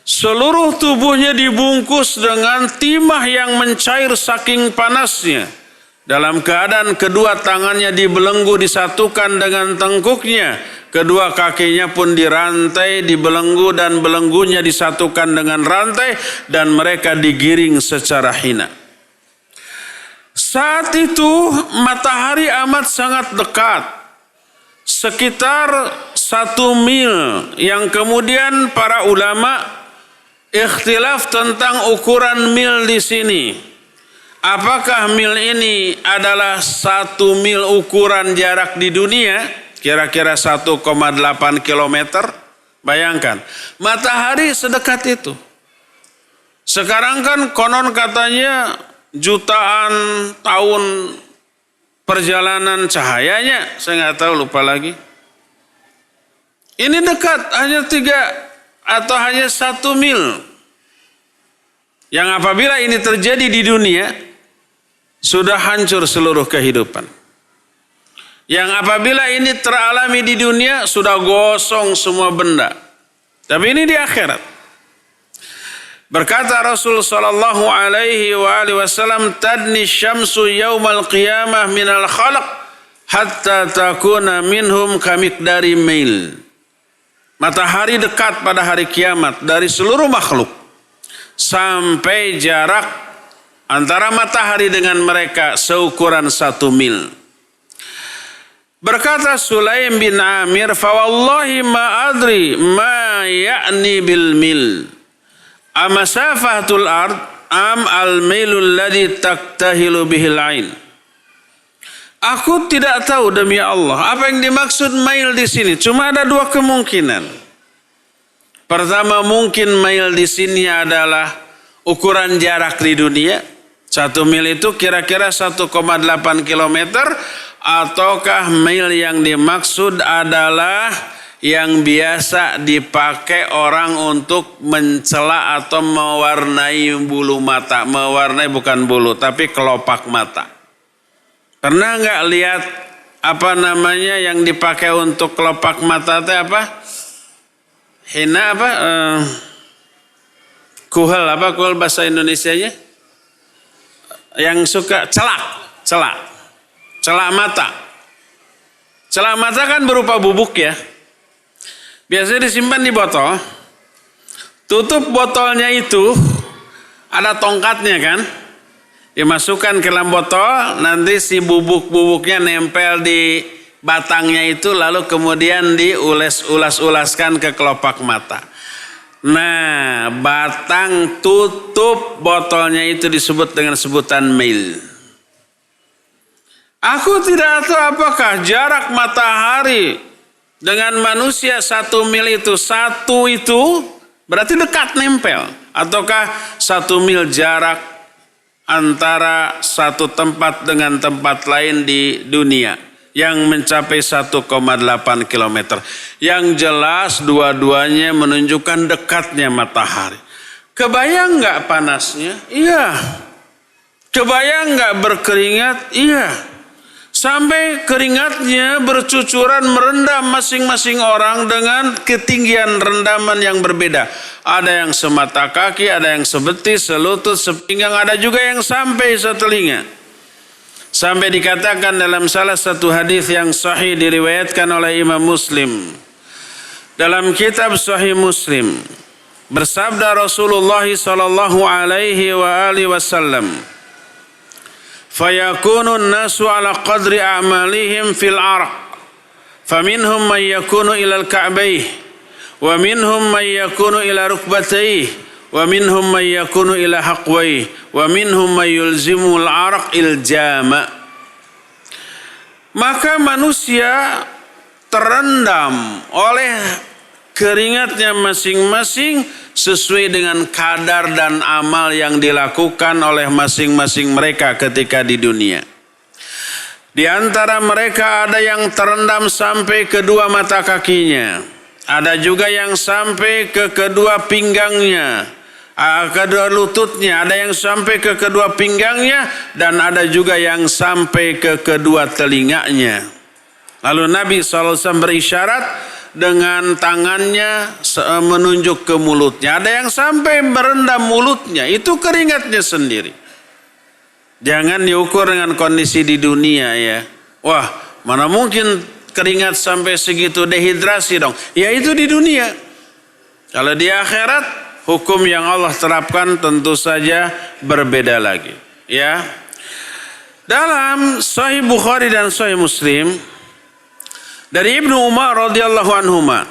Seluruh tubuhnya dibungkus dengan timah yang mencair saking panasnya. Dalam keadaan kedua tangannya dibelenggu, disatukan dengan tengkuknya. Kedua kakinya pun dirantai, dibelenggu, dan belenggunya disatukan dengan rantai. Dan mereka digiring secara hina. Saat itu matahari amat sangat dekat. sekitar 1 mil, yang kemudian para ulama ikhtilaf tentang ukuran mil di sini. Apakah mil ini adalah 1 mil ukuran jarak di dunia? Kira-kira 1,8 kilometer. Bayangkan, matahari sedekat itu. Sekarang kan konon katanya jutaan tahun perjalanan cahayanya. Saya nggak tahu, lupa lagi. Ini dekat, hanya 3 atau hanya 1 mil. Yang apabila ini terjadi di dunia, sudah hancur seluruh kehidupan. Yang apabila ini teralami di dunia, sudah gosong semua benda. Tapi ini di akhirat. Berkata Rasul sallallahu alaihi wasallam, "Tadni syamsu yaumal qiyamah minal khalq hatta takuna minhum kamiqdari mil." Matahari dekat pada hari kiamat dari seluruh makhluk sampai jarak antara matahari dengan mereka seukuran 1 mil. Berkata Sulaim bin Amir, "Fawallahi ma adri ma ya'ni bil mil. Amasafahatul ard am al-milul ladzi taktahilu bihil ain." Aku tidak tahu demi Allah apa yang dimaksud mil di sini. Cuma ada 2 kemungkinan. Pertama, mungkin mil di sini adalah ukuran jarak di dunia. 1 mil itu kira-kira 1,8 kilometer. Ataukah mil yang dimaksud adalah yang biasa dipakai orang untuk mencela atau mewarnai bulu mata. Mewarnai bukan bulu, tapi kelopak mata. Pernah nggak lihat apa namanya yang dipakai untuk kelopak mata itu apa? Hina apa? Kuhel apa? Kuhel bahasa Indonesianya? Yang suka celak mata. Celak mata kan berupa bubuk ya. Biasanya disimpan di botol. Tutup botolnya itu ada tongkatnya kan. Dimasukkan ke dalam botol, nanti si bubuk-bubuknya nempel di batangnya itu, lalu kemudian diulas-ulaskan ke kelopak mata. Nah, batang tutup botolnya itu disebut dengan sebutan mil. Aku tidak tahu apakah jarak matahari dengan manusia 1 mil itu, 1 itu berarti dekat nempel. Ataukah 1 mil jarak antara satu tempat dengan tempat lain di dunia yang mencapai 1,8 kilometer. Yang jelas dua-duanya menunjukkan dekatnya matahari. Kebayang nggak panasnya? Iya. Kebayang nggak berkeringat? Iya. Sampai keringatnya bercucuran merendam masing-masing orang dengan ketinggian rendaman yang berbeda. Ada yang semata kaki, ada yang sebetis, selutut, sepinggang, ada juga yang sampai setelinga. Sampai dikatakan dalam salah satu hadis yang sahih diriwayatkan oleh Imam Muslim. Dalam kitab Sahih Muslim, bersabda Rasulullah sallallahu alaihi wasallam, "Fayakunu an-nasu ala qadri a'malihim fil 'araq, faminhum man yakunu ila al-ka'bayh, wa minhum man yakunu ila rukbatayh, wa minhum man yakunu ila haqwayh, wa minhum man yulzimu al-'araq iljama." Maka manusia terendam oleh keringatnya masing-masing sesuai dengan kadar dan amal yang dilakukan oleh masing-masing mereka ketika di dunia. Di antara mereka ada yang terendam sampai kedua mata kakinya. Ada juga yang sampai ke kedua pinggangnya, kedua lututnya. Ada yang sampai ke kedua pinggangnya dan ada juga yang sampai ke kedua telinganya. Lalu Nabi SAW berisyarat dengan tangannya menunjuk ke mulutnya. Ada yang sampai merendam mulutnya, itu keringatnya sendiri. Jangan diukur dengan kondisi di dunia ya. Wah, mana mungkin keringat sampai segitu, dehidrasi dong. Ya itu di dunia. Kalau di akhirat, hukum yang Allah terapkan tentu saja berbeda lagi. Ya. Dalam Sahih Bukhari dan Sahih Muslim, Dari Ibnu Umar radhiyallahu anhuma,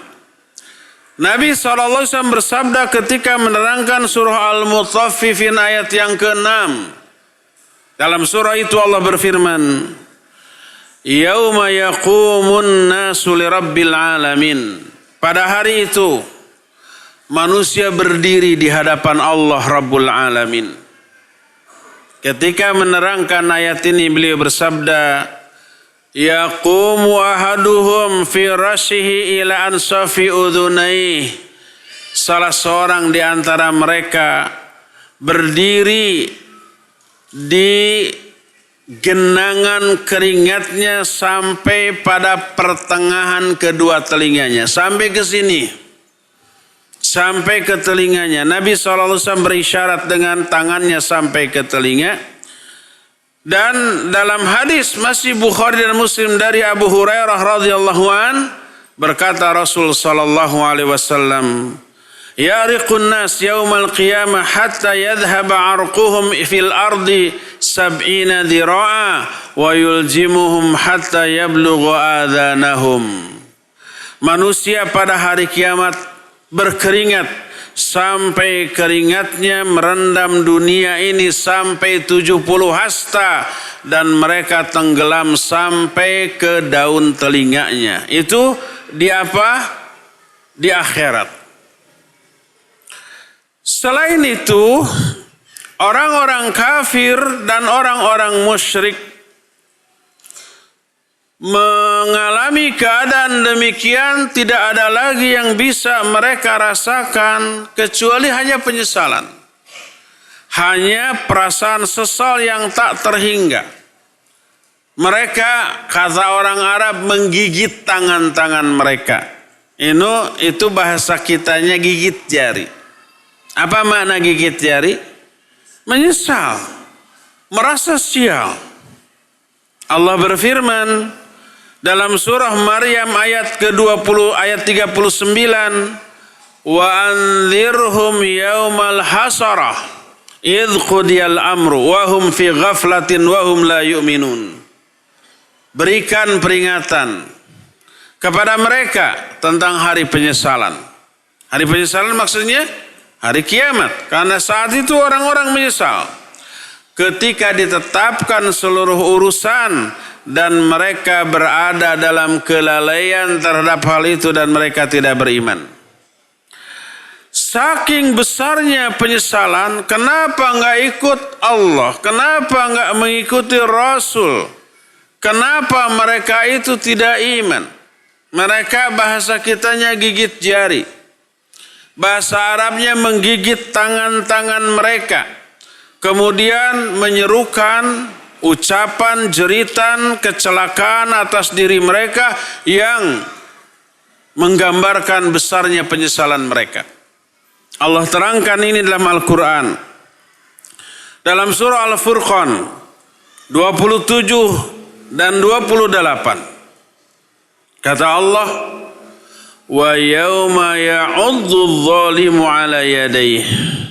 Nabi SAW bersabda ketika menerangkan surah Al-Mutaffifin ayat yang ke-6. Dalam surah itu Allah berfirman, Yauma yaqumun nasu lirabbil alamin. Pada hari itu manusia berdiri di hadapan Allah Rabbul Alamin. Ketika menerangkan ayat ini beliau bersabda, Yaqumu ahaduhum fi rashihi ila ansafi udhunaih. Salah seorang di antara mereka berdiri di genangan keringatnya sampai pada pertengahan kedua telinganya. Sampai ke sini. Sampai ke telinganya. Nabi SAW berisyarat dengan tangannya sampai ke telinga. Dan dalam hadis masih Bukhari dan Muslim dari Abu Hurairah radhiyallahu an, berkata Rasul sallallahu alaihi wasallam, Yariqun nas yaumal qiyamah hatta yadhhaba arquhum fil ardi 70 dhira'a wa yuljimuhum hatta yablugha adhanahum. Manusia pada hari kiamat berkeringat sampai keringatnya merendam dunia ini sampai 70 hasta dan mereka tenggelam sampai ke daun telinganya. Itu di apa? Di akhirat. Selain itu, orang-orang kafir dan orang-orang musyrik mengalami keadaan demikian, tidak ada lagi yang bisa mereka rasakan kecuali hanya penyesalan. Hanya perasaan sesal yang tak terhingga. Mereka, kata orang Arab, menggigit tangan-tangan mereka. Itu bahasa kitanya gigit jari. Apa makna gigit jari? Menyesal, merasa sial. Allah berfirman dalam surah Maryam ayat ke-20 ayat 39, wa anzirhum yaumal hasarah idh qudiyal amru wa hum fi ghaflatin wa hum la yu'minun. Berikan peringatan kepada mereka tentang hari penyesalan. Hari penyesalan maksudnya hari kiamat, karena saat itu orang-orang menyesal ketika ditetapkan seluruh urusan dan mereka berada dalam kelalaian terhadap hal itu dan mereka tidak beriman. Saking besarnya penyesalan, kenapa enggak ikut Allah? Kenapa enggak mengikuti Rasul? Kenapa mereka itu tidak iman? Mereka bahasa kitanya gigit jari. Bahasa Arabnya menggigit tangan-tangan mereka. Kemudian menyerukan ucapan jeritan kecelakaan atas diri mereka yang menggambarkan besarnya penyesalan mereka. Allah terangkan ini dalam Al-Quran. Dalam surah Al-Furqan 27 dan 28. Kata Allah, wa yawma ya'udzu adh-dhalimu 'ala yadayhi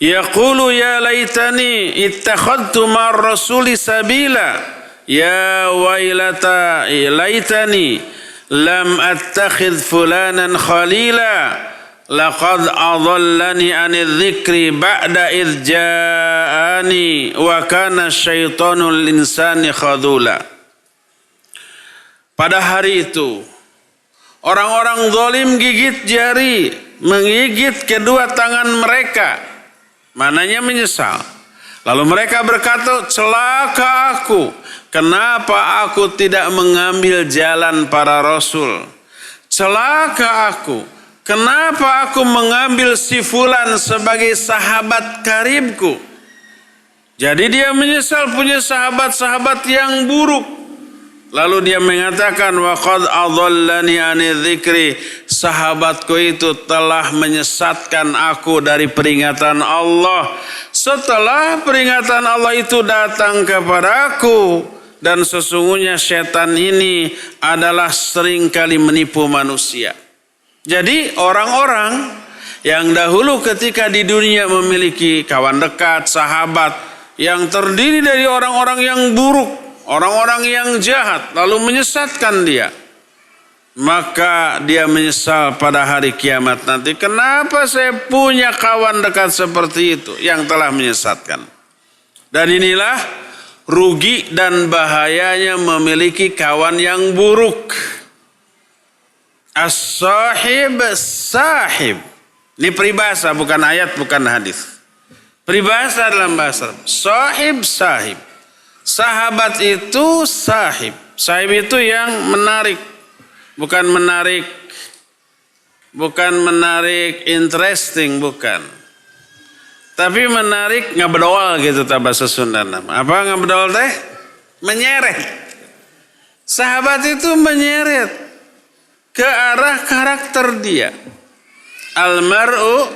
yaqulu ya laitani ittakhadtu ma'ar rasuli sabila ya wailata laitani lam attakhidh fulanan khalila laqad adallani 'anil dzikri ba'da idz ja'ani wa kana syaitonul insani khadula. Pada hari itu orang-orang zalim gigit jari, menggigit kedua tangan mereka. Mananya menyesal. Lalu mereka berkata, celaka aku. Kenapa aku tidak mengambil jalan para rasul? Celaka aku. Kenapa aku mengambil si fulan sebagai sahabat karibku? Jadi dia menyesal punya sahabat-sahabat yang buruk. Lalu dia mengatakan, wa qad adallani 'anil dzikri, sahabatku itu telah menyesatkan aku dari peringatan Allah. Setelah peringatan Allah itu datang kepadaku, dan sesungguhnya setan ini adalah seringkali menipu manusia. Jadi orang-orang yang dahulu ketika di dunia memiliki kawan dekat, sahabat yang terdiri dari orang-orang yang buruk, orang-orang yang jahat, lalu menyesatkan dia. maka dia menyesal pada hari kiamat nanti. Kenapa saya punya kawan dekat seperti itu yang telah menyesatkan? Dan inilah rugi dan bahayanya memiliki kawan yang buruk. As-sahib sahib. Ini peribahasa, bukan ayat, bukan hadis. Peribahasa dalam bahasa Arab. Sahib sahib. Sahabat itu sahib. Sahib itu yang menarik. Bukan menarik interesting, bukan. Tapi menarik ngabedol gitu ta bahasa Sunda nama. Apa ngabedol teh? Menyeret. Sahabat itu menyeret ke arah karakter dia. Al-mar'u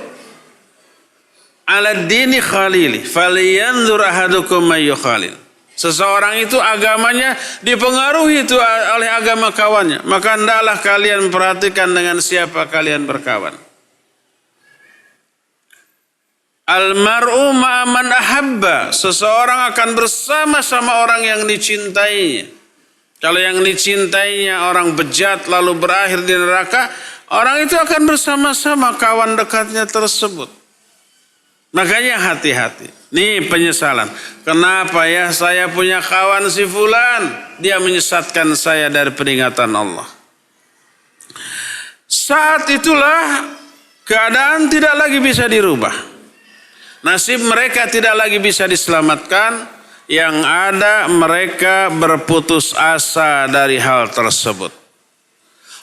ala dini khalili falyanzur ahadukum may yukhalil. Seseorang itu agamanya dipengaruhi itu oleh agama kawannya. Maka hendaklah kalian perhatikan dengan siapa kalian berkawan. Al-mar'u ma'aman ahabba. Seseorang akan bersama-sama orang yang dicintainya. Kalau yang dicintainya orang bejat lalu berakhir di neraka, orang itu akan bersama-sama kawan dekatnya tersebut. Makanya hati-hati. Nih penyesalan. Kenapa ya saya punya kawan si fulan? Dia menyesatkan saya dari peringatan Allah. Saat itulah keadaan tidak lagi bisa dirubah. Nasib mereka tidak lagi bisa diselamatkan. Yang ada mereka berputus asa dari hal tersebut.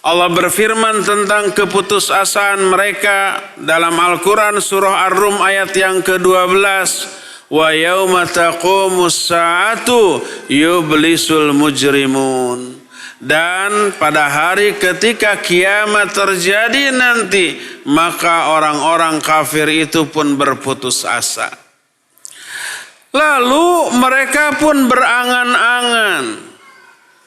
Allah berfirman tentang keputusasaan mereka dalam Al-Quran surah Ar-Rum ayat yang ke-12. Wa yauma taqumus sa'atu yublisul mujrimun. Dan pada hari ketika kiamat terjadi nanti, maka orang-orang kafir itu pun berputus asa. Lalu mereka pun berangan-angan.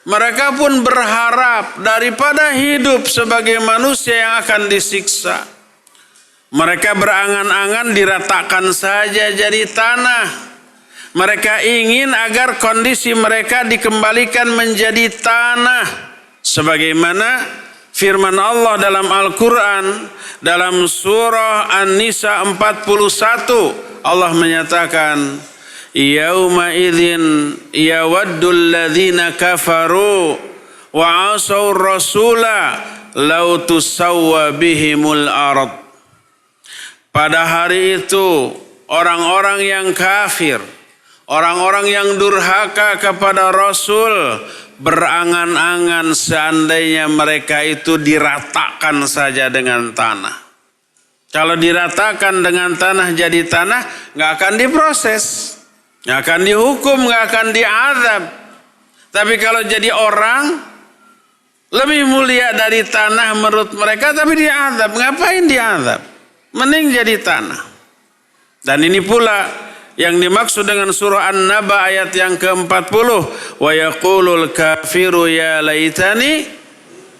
Mereka pun berharap daripada hidup sebagai manusia yang akan disiksa. Mereka berangan-angan diratakan saja jadi tanah. Mereka ingin agar kondisi mereka dikembalikan menjadi tanah. Sebagaimana firman Allah dalam Al-Quran, dalam surah An-Nisa 41, Allah menyatakan, Yauma idzin yawaddul ladzina kafaru wa asaw rasula law tusawwa bihimul ard. Pada hari itu orang-orang yang kafir, orang-orang yang durhaka kepada Rasul berangan-angan seandainya mereka itu diratakan saja dengan tanah. Kalau diratakan dengan tanah jadi tanah, nggak akan diproses. Nggak akan dihukum, nggak akan diazab. Tapi kalau jadi orang, lebih mulia dari tanah menurut mereka, tapi diazab. Ngapain diazab? Mending jadi tanah. Dan ini pula yang dimaksud dengan surah An-Naba ayat yang ke-40. Wa yaqulul kafiru ya laitani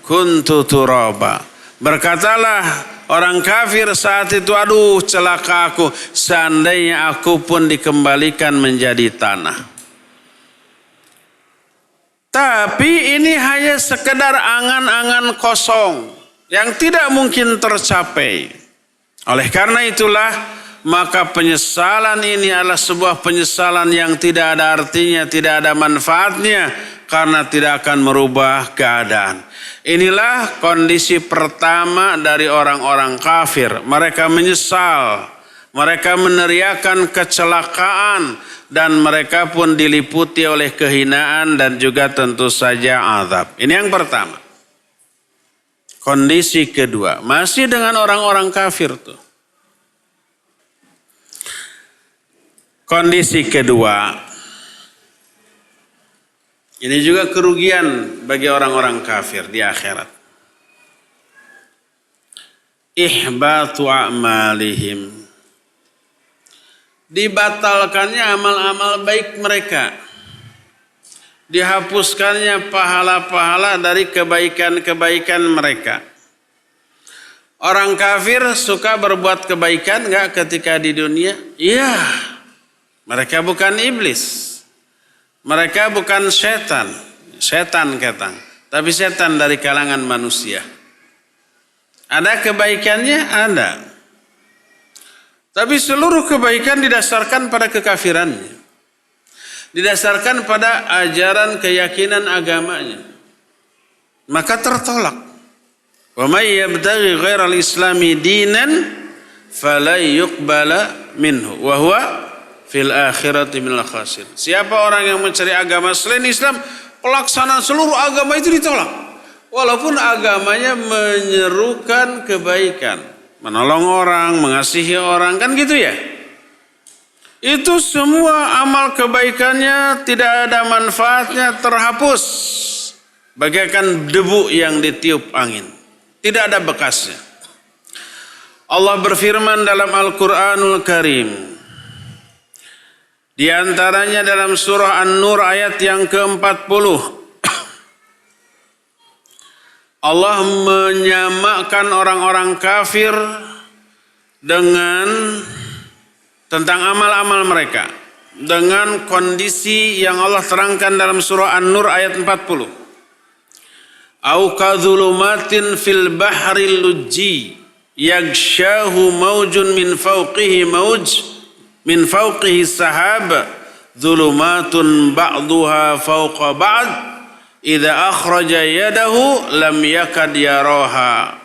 kuntu turaba. Berkatalah orang kafir saat itu, aduh celaka aku, seandainya aku pun dikembalikan menjadi tanah. Tapi ini hanya sekedar angan-angan kosong yang tidak mungkin tercapai. Oleh karena itulah, maka penyesalan ini adalah sebuah penyesalan yang tidak ada artinya, tidak ada manfaatnya, karena tidak akan merubah keadaan. Inilah kondisi pertama dari orang-orang kafir. Mereka menyesal, mereka meneriakan kecelakaan, dan mereka pun diliputi oleh kehinaan dan juga tentu saja azab. Ini yang pertama. Kondisi kedua, masih dengan orang-orang kafir tuh. Kondisi kedua, ini juga kerugian bagi orang-orang kafir di akhirat. Ihbatu a'malihim. Dibatalkannya amal-amal baik mereka. Dihapuskannya pahala-pahala dari kebaikan-kebaikan mereka. Orang kafir suka berbuat kebaikan enggak ketika di dunia? Iya. Mereka bukan iblis. Mereka bukan setan. Setan ketang. Tapi setan dari kalangan manusia. Ada kebaikannya? Ada. Tapi seluruh kebaikan didasarkan pada kekafirannya. Didasarkan pada ajaran keyakinan agamanya. Maka tertolak. Wa may yabtaghi ghairal islami dinan fala yuqbala minhu wa huwa fil akhirati minal khasir. Siapa orang yang mencari agama selain Islam, pelaksanaan seluruh agama itu ditolak. Walaupun agamanya menyerukan kebaikan, menolong orang, mengasihi orang, kan gitu ya. Itu semua amal kebaikannya tidak ada manfaatnya, terhapus bagaikan debu yang ditiup angin. Tidak ada bekasnya. Allah berfirman dalam Al-Quranul Karim. Di antaranya dalam surah An-Nur ayat yang ke-40. Allah menyamakan orang-orang kafir dengan tentang amal-amal mereka dengan kondisi yang Allah terangkan dalam surah An-Nur ayat 40. Au kadzulumatin fil bahril lujji yaghshahu maujun min fawqihi sahab dzulumatun ba'duha fawqa ba'd idza akhraja yadahu lam yakad yaraha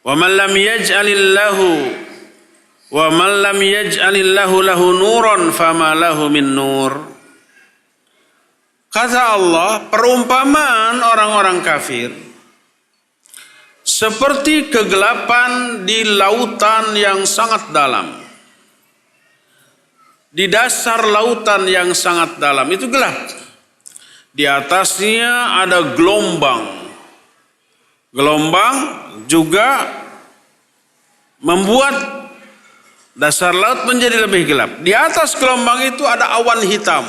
wa man lam yaj'alillahu lahu nuran fama lahu min nur. Kata Allah, perumpamaan orang-orang kafir seperti kegelapan di lautan yang sangat dalam. Di dasar lautan yang sangat dalam itu gelap. Di atasnya ada gelombang. Gelombang juga membuat dasar laut menjadi lebih gelap. Di atas gelombang itu ada awan hitam.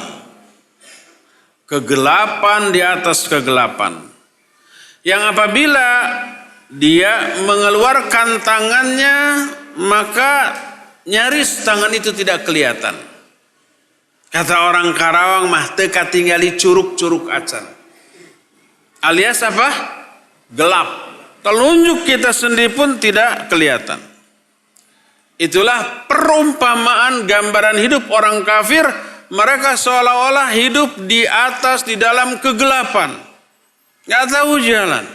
Kegelapan di atas kegelapan. Yang apabila dia mengeluarkan tangannya, maka nyaris tangan itu tidak kelihatan. Kata orang Karawang mah teka tinggali curug-curug acan. Alias apa? Gelap. Telunjuk kita sendiri pun tidak kelihatan. Itulah perumpamaan gambaran hidup orang kafir. Mereka seolah-olah hidup di atas, di dalam kegelapan. Nggak tahu jalan.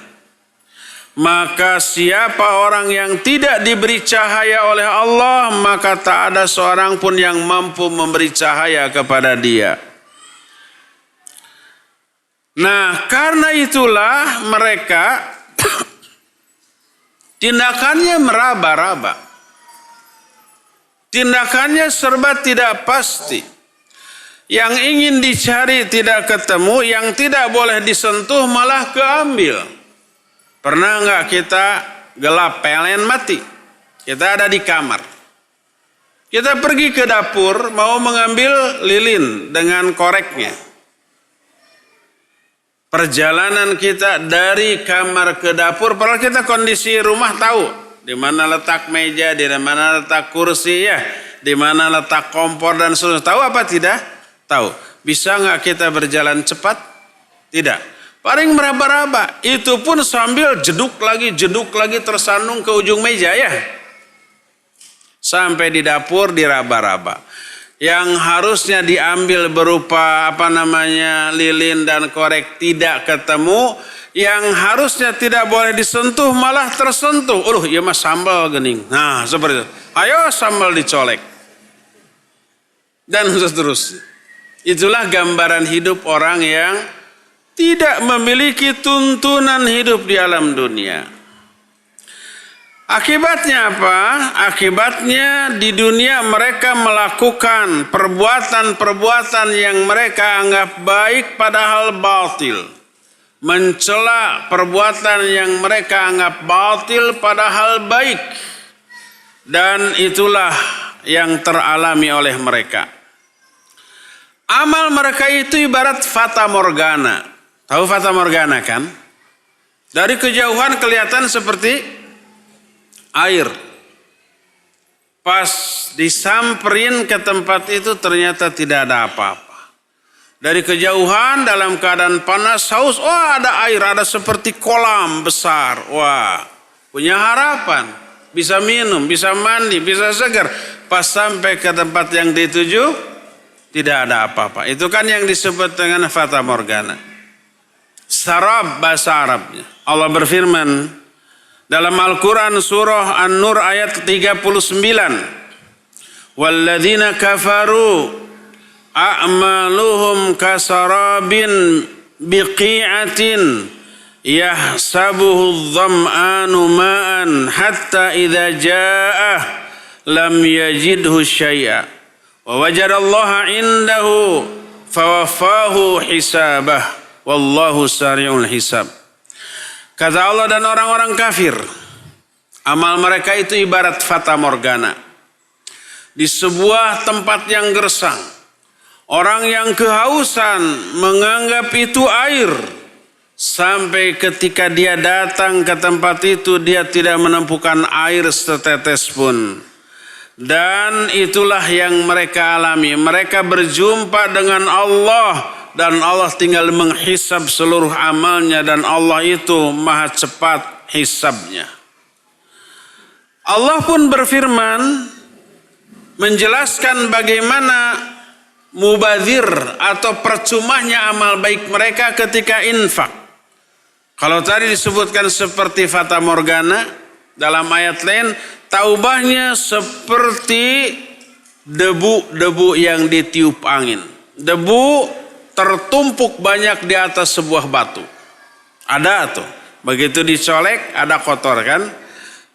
Maka siapa orang yang tidak diberi cahaya oleh Allah, maka tak ada seorang pun yang mampu memberi cahaya kepada dia. Nah, karena itulah mereka tindakannya meraba-raba. Tindakannya serba tidak pasti. Yang ingin dicari tidak ketemu, yang tidak boleh disentuh malah keambil. Pernah enggak kita gelap, PLN mati? Kita ada di kamar. Kita pergi ke dapur mau mengambil lilin dengan koreknya. Perjalanan kita dari kamar ke dapur, padahal kita kondisi rumah tahu di mana letak meja, di mana letak kursi ya, di mana letak kompor dan seterusnya. Tahu apa tidak? Tahu. Bisa enggak kita berjalan cepat? Tidak. Paling meraba-raba, itu pun sambil jeduk lagi tersandung ke ujung meja ya. Sampai di dapur diraba-raba. Yang harusnya diambil berupa lilin dan korek tidak ketemu. Yang harusnya tidak boleh disentuh malah tersentuh. Ya mas sambal gening. Nah seperti itu. Ayo sambal dicolek. Dan seterusnya. Itulah gambaran hidup orang yang tidak memiliki tuntunan hidup di alam dunia. Akibatnya apa? Akibatnya di dunia mereka melakukan perbuatan-perbuatan yang mereka anggap baik padahal batil. Mencela perbuatan yang mereka anggap batil padahal baik. Dan itulah yang teralami oleh mereka. Amal mereka itu ibarat fata morgana. Tahu fata morgana kan? Dari kejauhan kelihatan seperti air. Pas disamperin ke tempat itu ternyata tidak ada apa-apa. Dari kejauhan dalam keadaan panas, haus, wah ada air, ada seperti kolam besar. Wah, punya harapan. Bisa minum, bisa mandi, bisa segar. Pas sampai ke tempat yang dituju, tidak ada apa-apa. Itu kan yang disebut dengan fata morgana. Sarab bahasa Arabnya. Allah berfirman dalam Al-Quran surah An-Nur ayat 39. Walladzina kafaru a'maluhum kasarabin biqi'atin yahsabuhu dham'anu ma'an hatta idza ja'ah lam yajidhu syai'a wa wajadallaha indahu fawaffahu hisabah wallahu sari'ul hisab. Kata Allah, dan orang-orang kafir amal mereka itu ibarat fata morgana di sebuah tempat yang gersang. Orang yang kehausan menganggap itu air. Sampai ketika dia datang ke tempat itu, dia tidak menemukan air setetes pun. Dan itulah yang mereka alami. Mereka berjumpa dengan Allah. Dan Allah tinggal menghisab seluruh amalnya. Dan Allah itu maha cepat hisabnya. Allah pun berfirman menjelaskan bagaimana mubadzir atau percumanya amal baik mereka ketika infak. Kalau tadi disebutkan seperti fata morgana, dalam ayat lain taubahnya seperti debu-debu yang ditiup angin. Debu tertumpuk banyak di atas sebuah batu. Ada tuh, begitu dicolek ada kotor kan?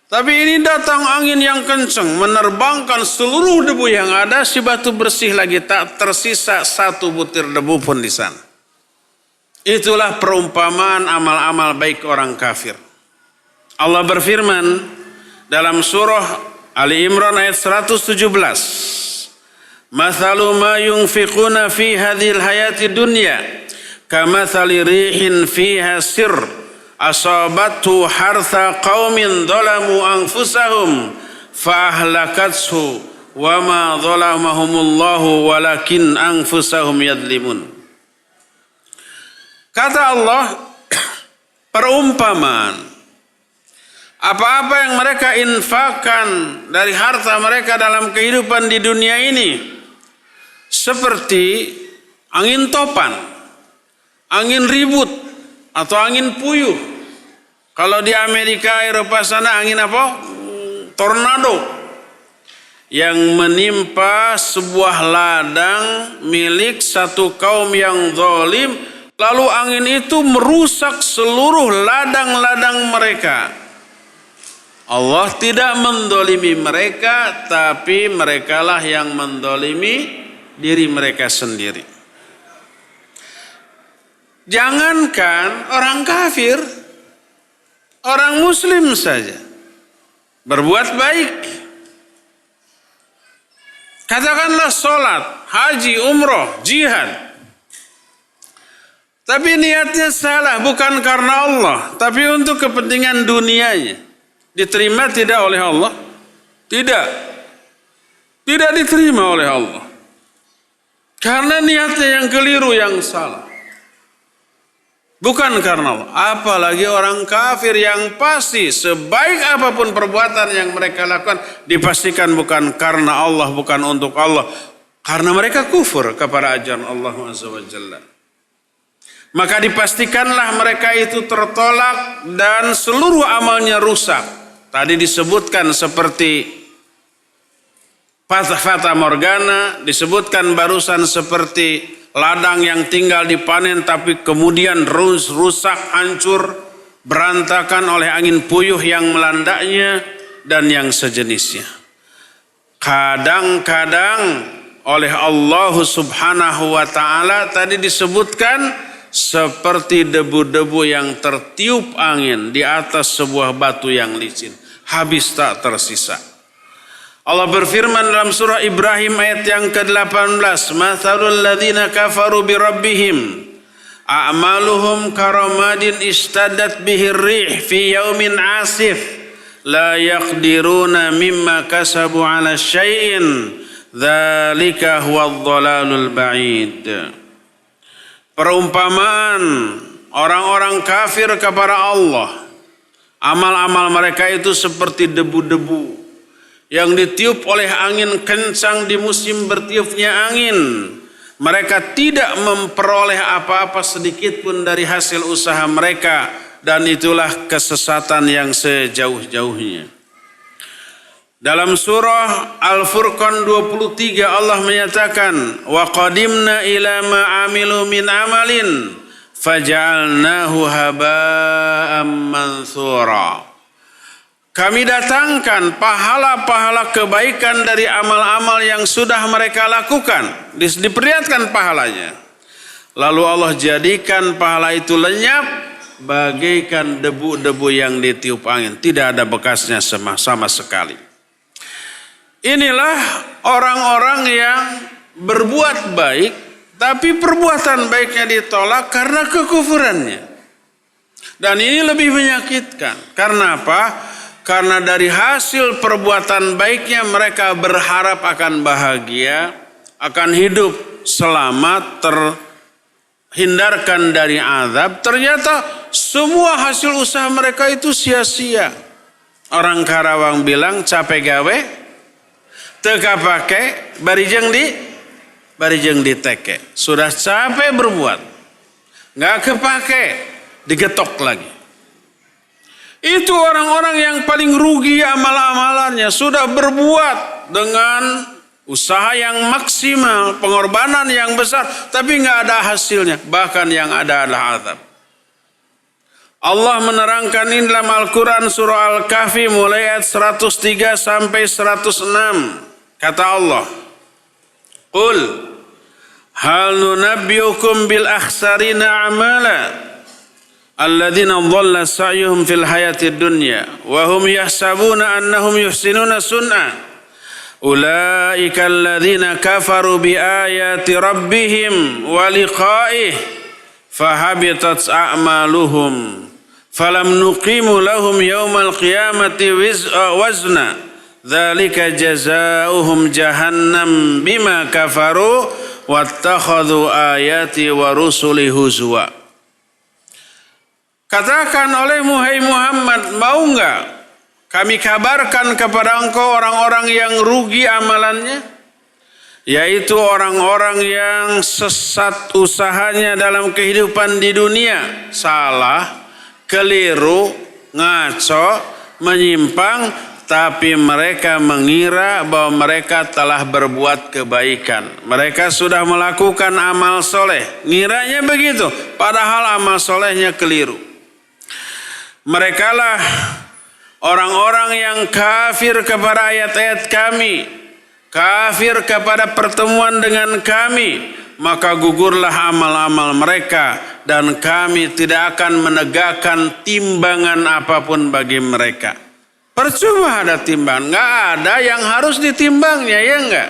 Tapi ini datang angin yang kencang, menerbangkan seluruh debu yang ada, si batu bersih lagi, tak tersisa satu butir debu pun di sana. Itulah perumpamaan amal-amal baik orang kafir. Allah berfirman dalam surah Ali Imran ayat 117. Mathalu ma yunfiquna fi hadhil hayati dunya kamathali rihin fiha sirr asabatu hartha qaumin dhalamu anfusahum faahlakathu wa ma dhalamahumullahu walakin anfusahum yadlimun. Kata Allah, perumpamaan apa-apa yang mereka infakkan dari harta mereka dalam kehidupan di dunia ini seperti angin topan, angin ribut atau angin puyuh. Kalau di Amerika, Eropa sana angin apa? Tornado. Yang menimpa sebuah ladang milik satu kaum yang zalim. Lalu angin itu merusak seluruh ladang-ladang mereka. Allah tidak mendolimi mereka, tapi merekalah yang mendolimi diri mereka sendiri. Jangankan orang kafir, orang muslim saja berbuat baik. Katakanlah sholat, haji, umroh, jihad. Tapi niatnya salah, bukan karena Allah, tapi untuk kepentingan dunianya. Diterima tidak oleh Allah? Tidak. Tidak diterima oleh Allah. Karena niatnya yang keliru, yang salah. Bukan karena Allah. Apalagi orang kafir yang pasti sebaik apapun perbuatan yang mereka lakukan dipastikan bukan karena Allah, bukan untuk Allah. Karena mereka kufur kepada ajaran Allah Azza wa Jalla. Maka dipastikanlah mereka itu tertolak dan seluruh amalnya rusak. Tadi disebutkan seperti fata morgana, disebutkan barusan seperti ladang yang tinggal dipanen tapi kemudian rusak, hancur, berantakan oleh angin puyuh yang melandaknya dan yang sejenisnya. Kadang-kadang oleh Allah Subhanahu wa taala tadi disebutkan seperti debu-debu yang tertiup angin di atas sebuah batu yang licin, habis tak tersisa. Allah berfirman dalam surah Ibrahim ayat yang ke-18, "Matsalul ladzina kafaru bi rabbihim a'maluhum karamadin istaddat bihir rih fi yaumin 'asif la yaqdiruna mimma kasabu 'ala syai'in dzalika huwadh dhalalul ba'id." perumpamaan orang-orang kafir kepada Allah. Amal-amal mereka itu seperti debu-debu yang ditiup oleh angin kencang di musim bertiupnya angin. Mereka tidak memperoleh apa-apa sedikit pun dari hasil usaha mereka, dan itulah kesesatan yang sejauh-jauhnya. Dalam surah Al-Furqan 23 Allah menyatakan, wa qadimna ila ma amilu min amalin faja'alnahu haba'am mansura. Kami datangkan pahala-pahala kebaikan dari amal-amal yang sudah mereka lakukan. Diperlihatkan pahalanya. Lalu Allah jadikan pahala itu lenyap bagaikan debu-debu yang ditiup angin. Tidak ada bekasnya sama sekali. Inilah orang-orang yang berbuat baik, tapi perbuatan baiknya ditolak karena kekufurannya. Dan ini lebih menyakitkan. Karena apa? Karena dari hasil perbuatan baiknya mereka berharap akan bahagia, akan hidup selamat, terhindarkan dari azab. Ternyata semua hasil usaha mereka itu sia-sia. Orang Karawang bilang capek gawe, teka pake, barijeng di teke. Sudah capek berbuat, nggak kepake, digetok lagi. Itu orang-orang yang paling rugi amal-amalannya. Sudah berbuat dengan usaha yang maksimal, pengorbanan yang besar, tapi nggak ada hasilnya. Bahkan yang ada adalah azab. Allah menerangkan ini dalam Al-Quran surah Al-Kahfi mulai ayat 103 sampai 106. Kata Allah, Qul hal nunabbiukum bil akhsarina amala alladzina dhalla sa'yuhum fil hayatid dunya wa hum yahsabuna annahum yuhsinuna sun'a ulaika alladzina kafaru bi ayati rabbihim wa liqa'ih fahabitat a'maluhum falam nuqimu lahum yawmal qiyamati wazna dzalika jazaohum jahannam bima kafaru wattakhadhu ayati wa rusuli huzwa. Katakan olehmu, hai Muhammad, mau enggak kami kabarkan kepada engkau orang-orang yang rugi amalannya? Yaitu orang-orang yang sesat usahanya dalam kehidupan di dunia. Salah, keliru, ngaco, menyimpang, tapi mereka mengira bahwa mereka telah berbuat kebaikan. Mereka sudah melakukan amal soleh. Ngiranya begitu, padahal amal solehnya keliru. Merekalah orang-orang yang kafir kepada ayat-ayat kami, kafir kepada pertemuan dengan kami, maka gugurlah amal-amal mereka dan kami tidak akan menegakkan timbangan apapun bagi mereka. Percuma ada timbangan, nggak ada yang harus ditimbangnya, ya enggak?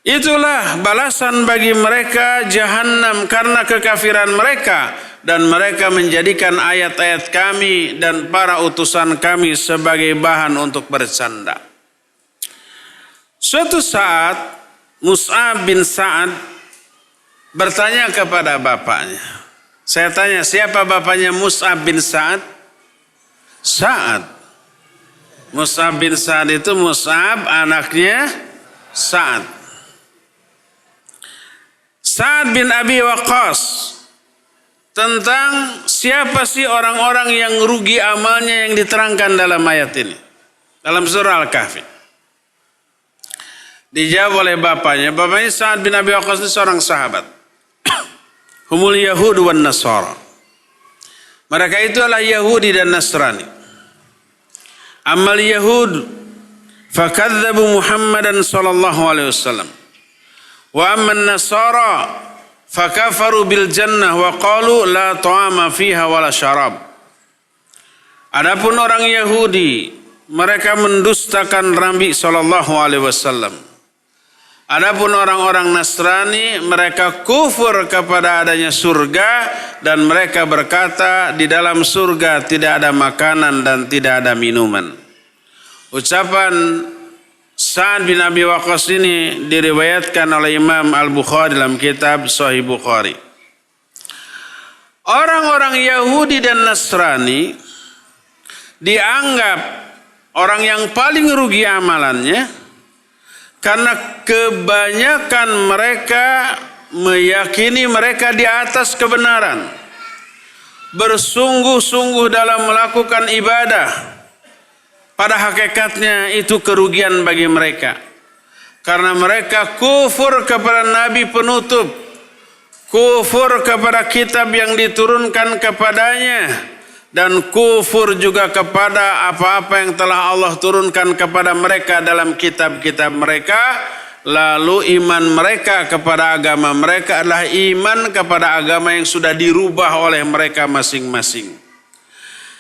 Itulah balasan bagi mereka Jahannam karena kekafiran mereka. Dan mereka menjadikan ayat-ayat kami dan para utusan kami sebagai bahan untuk bercanda. Suatu saat Mus'ab bin Sa'ad bertanya kepada bapaknya. Saya tanya, siapa bapaknya Mus'ab bin Sa'ad? Sa'ad. Mus'ab bin Sa'ad itu Mus'ab anaknya Sa'ad. Sa'ad bin Abi Waqqas. Tentang siapa sih orang-orang yang rugi amalnya yang diterangkan dalam ayat ini. Dalam surah Al-Kahfi. Dijawab oleh bapaknya. Bapaknya Sa'ad bin Abi Waqqas itu seorang sahabat. Humul Yahud wan Nasara. Mereka itu adalah Yahudi dan Nasrani. Amal Yahud fakadzabu Muhammadan sallallahu alaihi wasallam. Wa amman Nasara fakafaru bil jannah wa qalu la ta'ama fiha wala syarab. Adapun orang Yahudi, mereka mendustakan Nabi sallallahu alaihi wasallam. Adapun orang-orang Nasrani, mereka kufur kepada adanya surga dan mereka berkata di dalam surga tidak ada makanan dan tidak ada minuman. Ucapan Sa'ad bin Abi Waqqas ini diriwayatkan oleh Imam Al-Bukhari dalam kitab Sahih Bukhari. Orang-orang Yahudi dan Nasrani dianggap orang yang paling rugi amalannya karena kebanyakan mereka meyakini mereka di atas kebenaran, bersungguh-sungguh dalam melakukan ibadah. Pada hakikatnya itu kerugian bagi mereka, karena mereka kufur kepada Nabi penutup, kufur kepada kitab yang diturunkan kepadanya, dan kufur juga kepada apa-apa yang telah Allah turunkan kepada mereka dalam kitab-kitab mereka. Lalu iman mereka kepada agama mereka adalah iman kepada agama yang sudah dirubah oleh mereka masing-masing.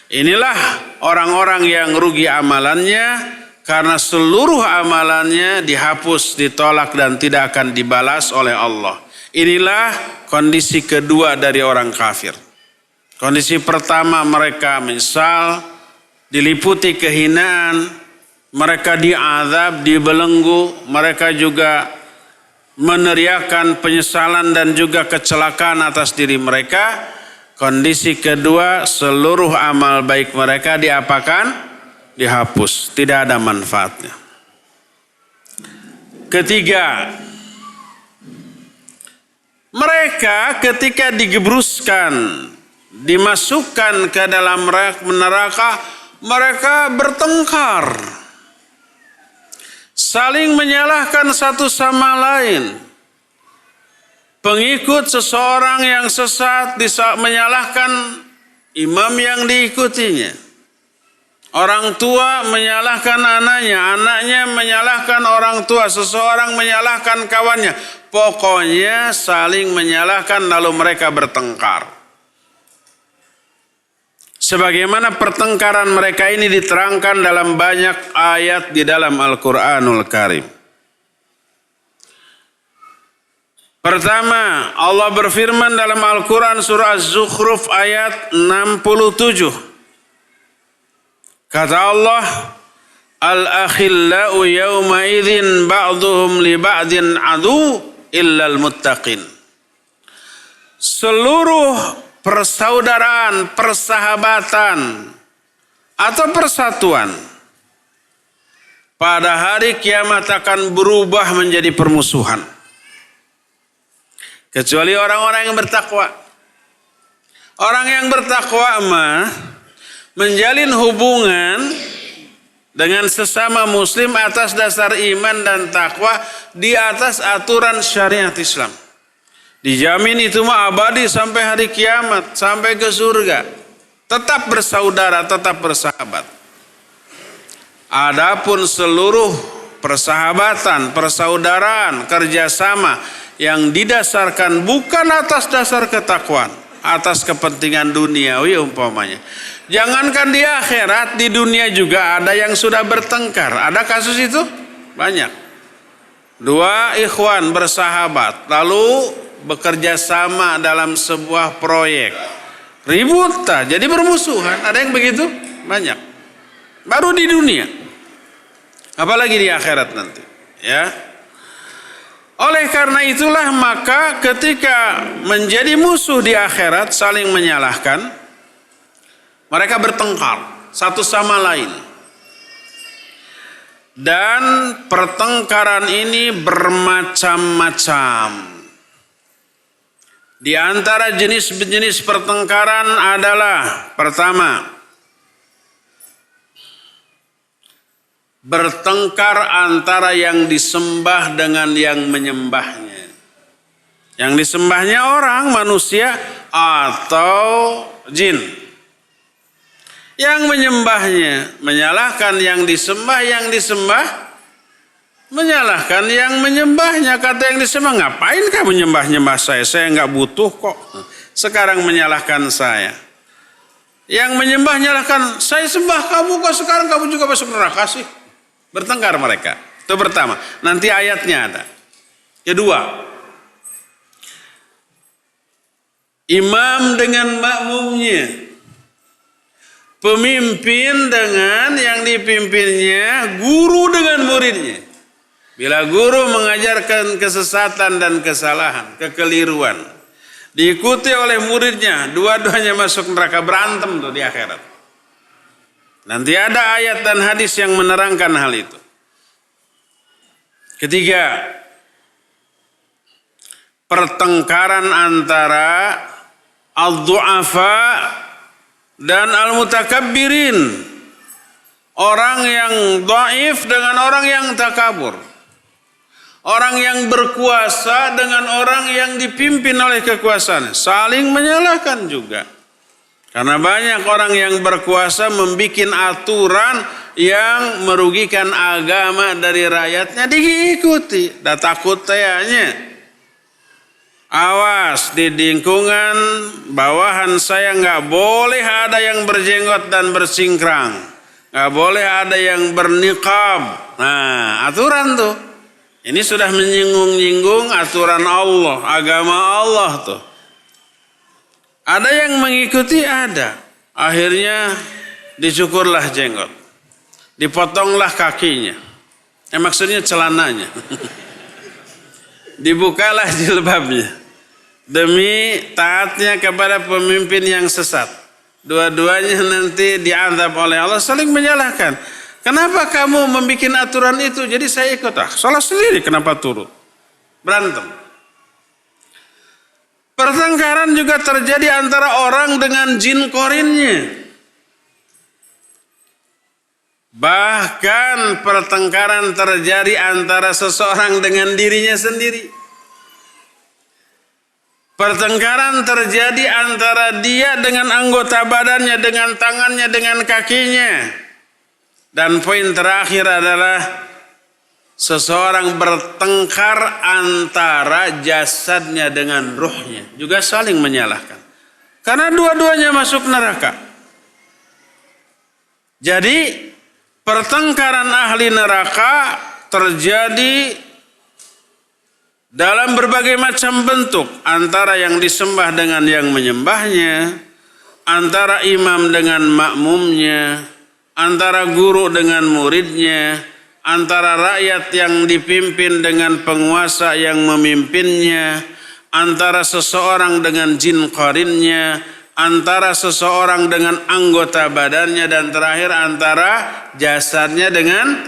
Inilah orang-orang yang rugi amalannya, karena seluruh amalannya dihapus, ditolak, dan tidak akan dibalas oleh Allah. Inilah kondisi kedua dari orang kafir. Kondisi pertama, mereka menyesal, diliputi kehinaan, mereka diazab, dibelenggu, mereka juga meneriakan penyesalan dan juga kecelakaan atas diri mereka. Kondisi kedua, seluruh amal baik mereka diapakan? Dihapus, tidak ada manfaatnya. Ketiga, mereka ketika digebruskan, dimasukkan ke dalam neraka, mereka bertengkar, saling menyalahkan satu sama lain. Pengikut seseorang yang sesat menyalahkan imam yang diikutinya. Orang tua menyalahkan anaknya, anaknya menyalahkan orang tua, seseorang menyalahkan kawannya. Pokoknya saling menyalahkan, lalu mereka bertengkar. Sebagaimana pertengkaran mereka ini diterangkan dalam banyak ayat di dalam Al-Quranul Karim. Pertama, Allah berfirman dalam Al-Quran surah Az-Zukhruf ayat 67. Kata Allah, Al-akhillau yawma idhin ba'duhum li ba'din adu illal muttaqin. Seluruh persaudaraan, persahabatan, atau persatuan pada hari kiamat akan berubah menjadi permusuhan. Kecuali orang-orang yang bertakwa. Orang yang bertakwa menjalin hubungan dengan sesama muslim atas dasar iman dan takwa di atas aturan syariat Islam. Dijamin itu abadi sampai hari kiamat, sampai ke surga. Tetap bersaudara, tetap bersahabat. Adapun seluruh persahabatan, persaudaraan, kerjasama yang didasarkan bukan atas dasar ketakwaan, atas kepentingan duniawi umpamanya. Jangankan di akhirat, di dunia juga ada yang sudah bertengkar. Ada kasus itu? Banyak. Dua ikhwan bersahabat, lalu bekerja sama dalam sebuah proyek. Ribut, jadi bermusuhan. Ada yang begitu? Banyak. Baru di dunia. Apalagi di akhirat nanti. Ya. Oleh karena itulah maka ketika menjadi musuh di akhirat, saling menyalahkan, mereka bertengkar satu sama lain. Dan pertengkaran ini bermacam-macam. Di antara jenis-jenis pertengkaran adalah pertama, bertengkar antara yang disembah dengan yang menyembahnya. Yang disembahnya orang, manusia, atau jin. Yang menyembahnya menyalahkan yang disembah menyalahkan yang menyembahnya. Kata yang disembah, ngapain kamu menyembah saya? Saya nggak butuh kok. Sekarang menyalahkan saya. Yang menyembah nyalahkan, saya sembah kamu kok, sekarang kamu juga masuk neraka sih. Bertengkar mereka. Itu pertama. Nanti ayatnya ada. Kedua, imam dengan makmumnya, pemimpin dengan yang dipimpinnya, guru dengan muridnya. Bila guru mengajarkan kesesatan dan kesalahan, kekeliruan, diikuti oleh muridnya, dua-duanya masuk neraka, berantem tuh di akhirat. Nanti ada ayat dan hadis yang menerangkan hal itu. Ketiga, pertengkaran antara al-du'afa dan al-mutakabbirin. Orang yang dhaif dengan orang yang takabur. Orang yang berkuasa dengan orang yang dipimpin oleh kekuasaan. Saling menyalahkan juga. Karena banyak orang yang berkuasa membuat aturan yang merugikan agama dari rakyatnya diikuti. Dah takut tayanya. Awas, di lingkungan bawahan saya nggak boleh ada yang berjenggot dan bersingkrang. Nggak boleh ada yang berniqab. Nah, aturan tuh. Ini sudah menyinggung-nyinggung aturan Allah, agama Allah tuh. Ada yang mengikuti, ada. Akhirnya dicukurlah jenggot. Dipotonglah kakinya. Maksudnya celananya. Dibukalah jilbabnya. Demi taatnya kepada pemimpin yang sesat. Dua-duanya nanti diazab oleh Allah, saling menyalahkan. Kenapa kamu membuat aturan itu? Jadi saya ikut. Salah sendiri, kenapa turut? Berantem. Pertengkaran juga terjadi antara orang dengan jin korinnya. Bahkan pertengkaran terjadi antara seseorang dengan dirinya sendiri. Pertengkaran terjadi antara dia dengan anggota badannya, dengan tangannya, dengan kakinya. Dan poin terakhir adalah seseorang bertengkar antara jasadnya dengan ruhnya. Juga saling menyalahkan. Karena dua-duanya masuk neraka. Jadi pertengkaran ahli neraka terjadi dalam berbagai macam bentuk. Antara yang disembah dengan yang menyembahnya. Antara imam dengan makmumnya. Antara guru dengan muridnya, antara rakyat yang dipimpin dengan penguasa yang memimpinnya, antara seseorang dengan jin qarinnya, antara seseorang dengan anggota badannya, dan terakhir antara jasadnya dengan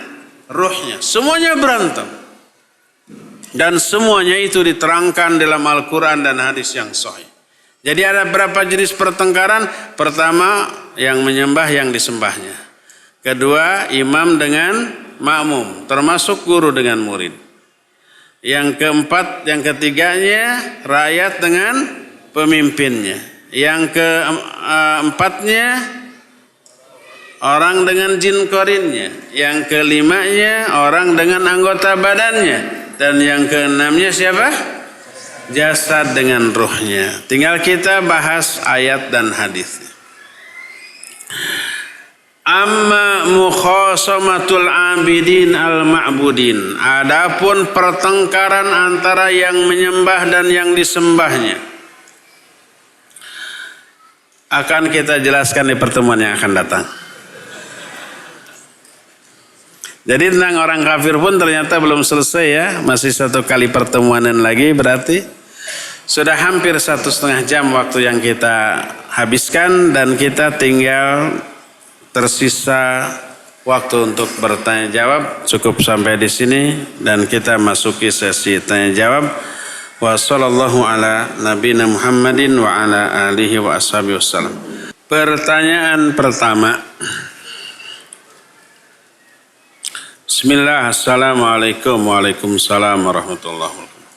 ruhnya. Semuanya berantem. Dan semuanya itu diterangkan dalam Al-Quran dan hadis yang sahih. Jadi ada berapa jenis pertengkaran? Pertama, yang menyembah yang disembahnya. Kedua, imam dengan makmum, termasuk guru dengan murid. Yang keempat, yang ketiganya, rakyat dengan pemimpinnya. Yang keempatnya, orang dengan jin korinnya. Yang kelimanya, orang dengan anggota badannya. Dan yang keenamnya siapa? Jasad dengan ruhnya. Tinggal kita bahas ayat dan hadisnya. Amma mukhasamatul abidin al-ma'budin. Adapun pertengkaran antara yang menyembah dan yang disembahnya akan kita jelaskan di pertemuan yang akan datang. Jadi tentang orang kafir pun ternyata belum selesai ya. Masih satu kali pertemuanan lagi, berarti sudah hampir 1,5 jam waktu yang kita habiskan. Dan kita tinggal tersisa waktu untuk bertanya jawab. Cukup sampai di sini dan kita masuki sesi tanya jawab. Wa sallallahu ala nabiyina Muhammadin wa ala alihi wa ashabihi wasallam. Pertanyaan pertama. Bismillah, assalamualaikum, waalaikumsalam warahmatullahi wabarakatuh.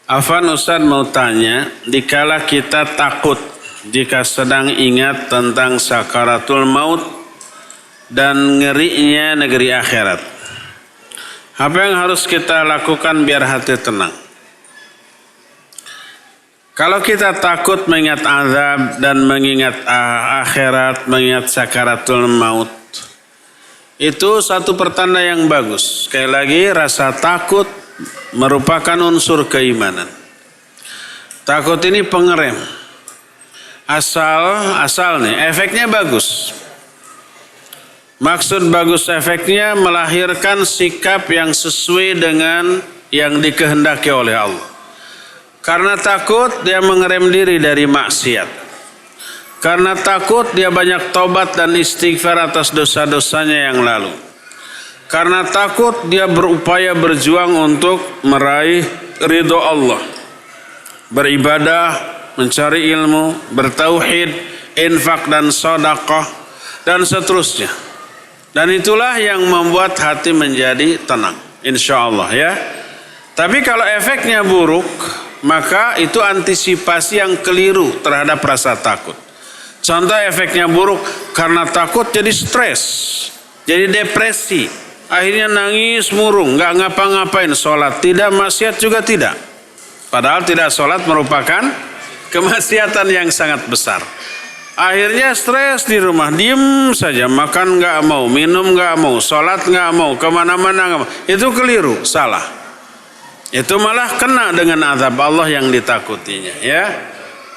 Afan Ustaz mau tanya, dikala kita takut jika sedang ingat tentang sakaratul maut dan ngerinya negeri akhirat, apa yang harus kita lakukan biar hati tenang? Kalau kita takut mengingat azab dan mengingat akhirat, mengingat sakaratul maut, itu satu pertanda yang bagus. Sekali lagi, rasa takut merupakan unsur keimanan. Takut ini pengerem. Asal nih, efeknya bagus. Maksud bagus efeknya melahirkan sikap yang sesuai dengan yang dikehendaki oleh Allah. Karena takut dia mengerem diri dari maksiat. Karena takut dia banyak tobat dan istighfar atas dosa-dosanya yang lalu. Karena takut dia berupaya berjuang untuk meraih ridho Allah. Beribadah, mencari ilmu, bertauhid, infak dan sedekah dan seterusnya. Dan itulah yang membuat hati menjadi tenang, insyaallah ya. Tapi kalau efeknya buruk, maka itu antisipasi yang keliru terhadap rasa takut. Contoh efeknya buruk, karena takut jadi stres, jadi depresi, akhirnya nangis murung, nggak ngapa-ngapain, sholat tidak, maksiat juga tidak. Padahal tidak sholat merupakan kemaksiatan yang sangat besar. Akhirnya stres di rumah, diem saja, makan nggak mau, minum nggak mau, sholat nggak mau, kemana-mana nggak mau. Itu keliru, salah. Itu malah kena dengan azab Allah yang ditakutinya, ya.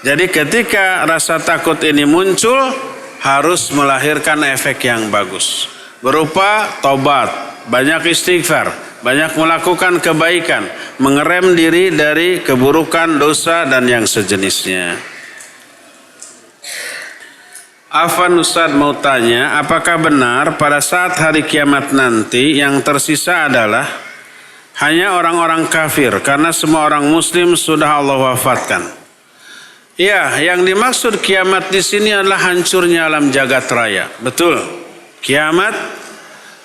Jadi ketika rasa takut ini muncul, harus melahirkan efek yang bagus. Berupa tobat, banyak istighfar, banyak melakukan kebaikan, mengerem diri dari keburukan, dosa, dan yang sejenisnya. Afwan Ustaz mau tanya, apakah benar pada saat hari kiamat nanti yang tersisa adalah hanya orang-orang kafir karena semua orang muslim sudah Allah wafatkan? Ya, yang dimaksud kiamat di sini adalah hancurnya alam jagat raya. Betul. Kiamat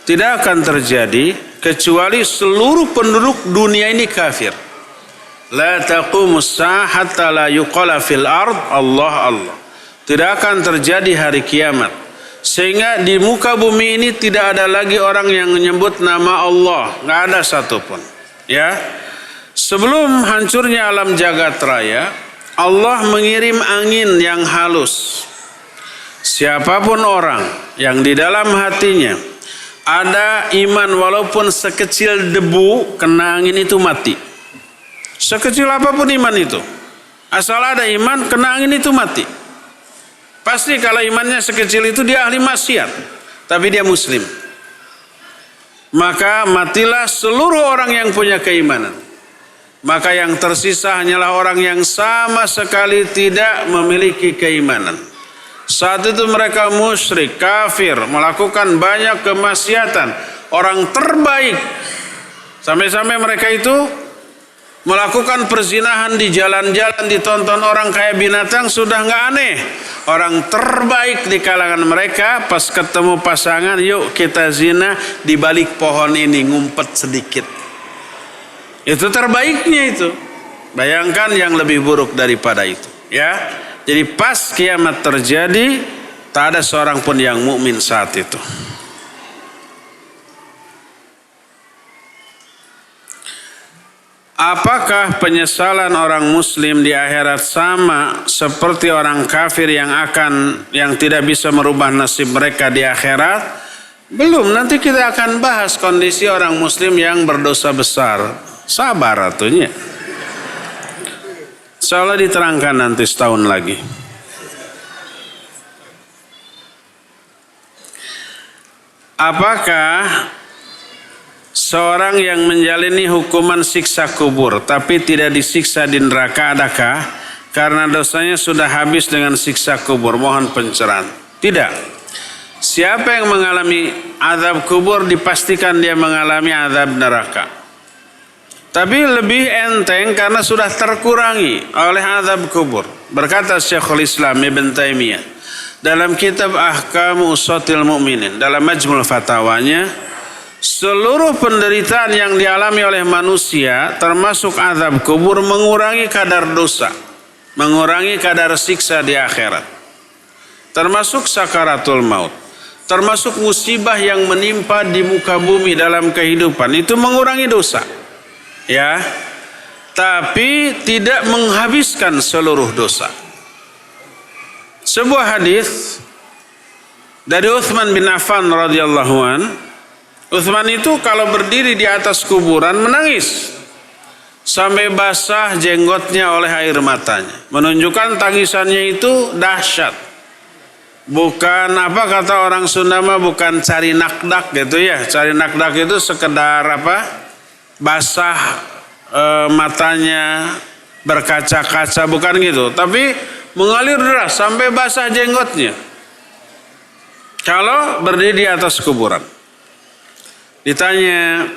tidak akan terjadi kecuali seluruh penduduk dunia ini kafir. La taqumus sa'a hatta la yuqala fil ard Allah Allah. Tidak akan terjadi hari kiamat sehingga di muka bumi ini tidak ada lagi orang yang menyebut nama Allah, enggak ada satupun. Ya. Sebelum hancurnya alam jagat raya, Allah mengirim angin yang halus. Siapapun orang yang di dalam hatinya ada iman walaupun sekecil debu, kena angin itu mati. Sekecil apapun iman itu, asal ada iman, kena angin itu mati. Pasti kalau imannya sekecil itu dia ahli maksiat, tapi dia muslim. Maka matilah seluruh orang yang punya keimanan. Maka yang tersisa hanyalah orang yang sama sekali tidak memiliki keimanan. Saat itu mereka musyrik, kafir, melakukan banyak kemaksiatan. Orang terbaik. Sampai-sampai mereka itu melakukan perzinahan di jalan-jalan, ditonton orang kayak binatang, sudah nggak aneh. Orang terbaik di kalangan mereka pas ketemu pasangan, yuk kita zina di balik pohon ini, ngumpet sedikit. Itu terbaiknya itu. Bayangkan yang lebih buruk daripada itu, ya. Jadi pas kiamat terjadi, tak ada seorang pun yang mukmin saat itu. Apakah penyesalan orang muslim di akhirat sama seperti orang kafir yang tidak bisa merubah nasib mereka di akhirat? Belum, nanti kita akan bahas kondisi orang muslim yang berdosa besar. Sabar atunya. Insyaallah diterangkan nanti setahun lagi. Apakah seorang yang menjalani hukuman siksa kubur tapi tidak disiksa di neraka, adakah karena dosanya sudah habis dengan siksa kubur? Mohon pencerahan. Tidak. Siapa yang mengalami azab kubur dipastikan dia mengalami azab neraka. Tapi lebih enteng karena sudah terkurangi oleh azab kubur. Berkata Syekhul Islam Ibn Taimiyah dalam kitab Ahkam Usatil Mu'minin, dalam Majmul Fatawanya, seluruh penderitaan yang dialami oleh manusia termasuk azab kubur mengurangi kadar dosa, mengurangi kadar siksa di akhirat, termasuk sakaratul maut, termasuk musibah yang menimpa di muka bumi dalam kehidupan, itu mengurangi dosa, ya, tapi tidak menghabiskan seluruh dosa. Sebuah hadis dari Utsman bin Affan radhiyallahu an, Utsman itu kalau berdiri di atas kuburan menangis sampai basah jenggotnya oleh air matanya, menunjukkan tangisannya itu dahsyat. Bukan apa kata orang Sunda mah, bukan cari nakdak gitu ya. Cari nakdak itu sekedar apa? Basah matanya, berkaca-kaca, bukan gitu. Tapi mengalir deras sampai basah jenggotnya. Kalau berdiri di atas kuburan. Ditanya,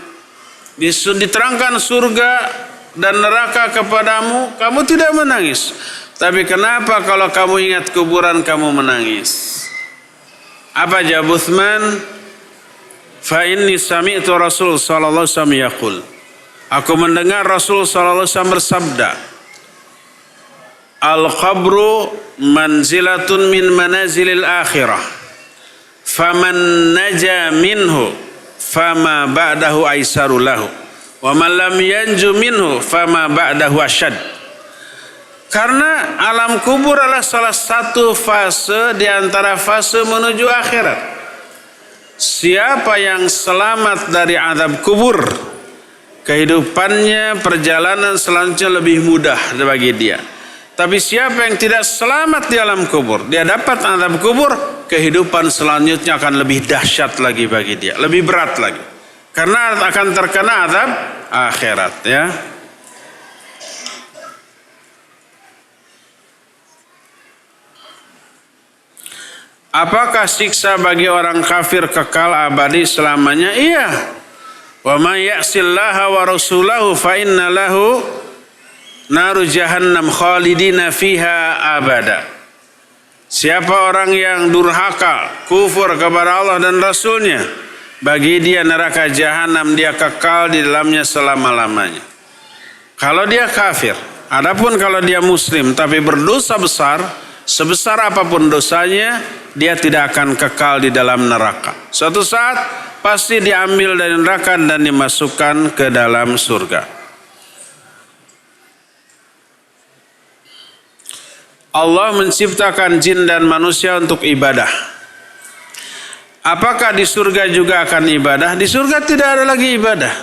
diterangkan surga dan neraka kepadamu, kamu tidak menangis. Tapi kenapa kalau kamu ingat kuburan kamu menangis? Apa jawab Uthman? Fa inni sami'tu Rasul sallallahu alaihi wasallam yaqul. Aku mendengar Rasul sallallahu alaihi wasallam bersabda, al-qabru manzilatun min manazilil akhirah. Faman naja minhu fama ba'dahu aisaru lahu. Wa man lam yanju minhu fama ba'dahu asyad. Karena alam kubur adalah salah satu fase di antara fase menuju akhirat. Siapa yang selamat dari azab kubur, kehidupannya, perjalanan selanjutnya lebih mudah bagi dia. Tapi siapa yang tidak selamat di alam kubur, dia dapat azab kubur, kehidupan selanjutnya akan lebih dahsyat lagi bagi dia, lebih berat lagi. Karena akan terkena azab akhirat, ya. Apakah siksa bagi orang kafir kekal abadi selamanya? Iya. Wa may ya'sillaha wa rasulahu fa inna lahu naru jahannam khalidina fiha abada. Siapa orang yang durhaka, kufur kepada Allah dan Rasulnya, bagi dia neraka jahanam, dia kekal di dalamnya selama-lamanya. Kalau dia kafir, adapun kalau dia muslim tapi berdosa besar, sebesar apapun dosanya, dia tidak akan kekal di dalam neraka. Suatu saat pasti diambil dari neraka dan dimasukkan ke dalam surga. Allah menciptakan jin dan manusia untuk ibadah. Apakah di surga juga akan ibadah? Di surga tidak ada lagi ibadah.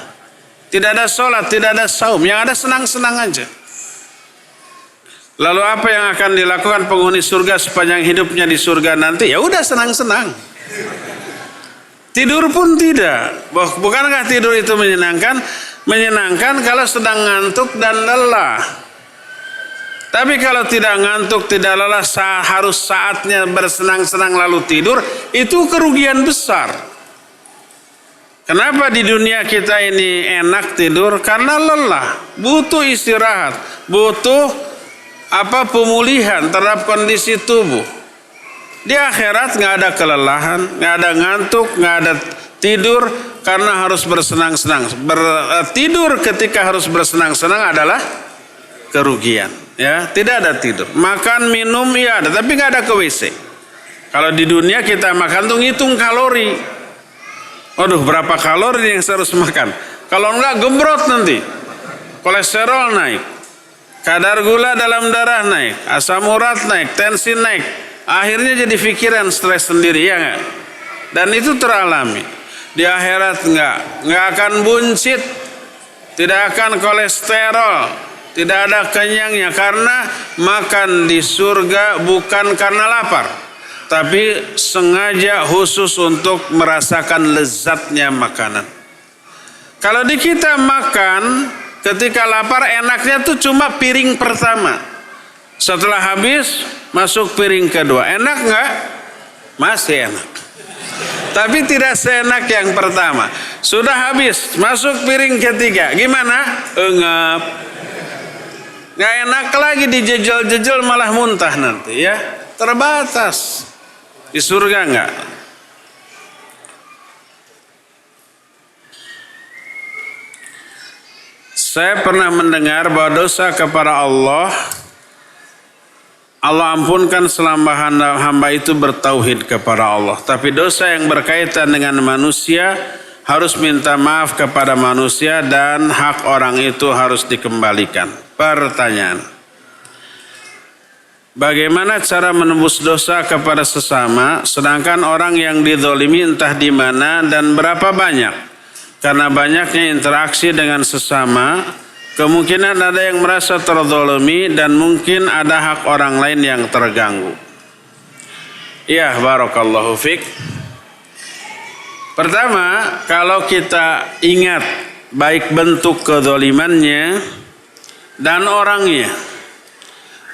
Tidak ada sholat, tidak ada saum. Yang ada senang-senang aja. Lalu apa yang akan dilakukan penghuni surga sepanjang hidupnya di surga nanti? Ya udah senang-senang. Tidur pun tidak. Bukankah tidur itu menyenangkan? Menyenangkan kalau sedang ngantuk dan lelah. Tapi kalau tidak ngantuk, tidak lelah, harus saatnya bersenang-senang lalu tidur, itu kerugian besar. Kenapa di dunia kita ini enak tidur? Karena lelah, butuh istirahat, butuh pemulihan terhadap kondisi tubuh. Di akhirat nggak ada kelelahan, nggak ada ngantuk, nggak ada tidur karena harus bersenang-senang. Tidur ketika harus bersenang-senang adalah kerugian. Ya, tidak ada tidur. Makan, minum ya ada, tapi nggak ada ke WC. Kalau di dunia kita makan tuh ngitung kalori. Waduh, berapa kalori yang harus makan? Kalau enggak gembrot nanti, kolesterol naik. Kadar gula dalam darah naik, asam urat naik, tensi naik. Akhirnya jadi pikiran stres sendiri, ya enggak? Dan itu teralami. Di akhirat enggak akan buncit, tidak akan kolesterol, tidak ada kenyangnya. Karena makan di surga bukan karena lapar, tapi sengaja khusus untuk merasakan lezatnya makanan. Kalau di kita makan, ketika lapar enaknya tuh cuma piring pertama. Setelah habis masuk piring kedua. Enak nggak? Masih enak. Tapi tidak seenak yang pertama. Sudah habis masuk piring ketiga. Gimana? Engap. Nggak enak lagi, dijejel-jejel malah muntah nanti ya. Terbatas. Di surga nggak. Saya pernah mendengar bahwa dosa kepada Allah ampunkan selama hamba itu bertauhid kepada Allah. Tapi dosa yang berkaitan dengan manusia harus minta maaf kepada manusia dan hak orang itu harus dikembalikan. Pertanyaan, bagaimana cara menembus dosa kepada sesama sedangkan orang yang dizalimi entah di mana dan berapa banyak? Karena banyaknya interaksi dengan sesama, kemungkinan ada yang merasa terzalimi dan mungkin ada hak orang lain yang terganggu. Ya, barakallahu fik. Pertama, kalau kita ingat baik bentuk kezalimannya dan orangnya,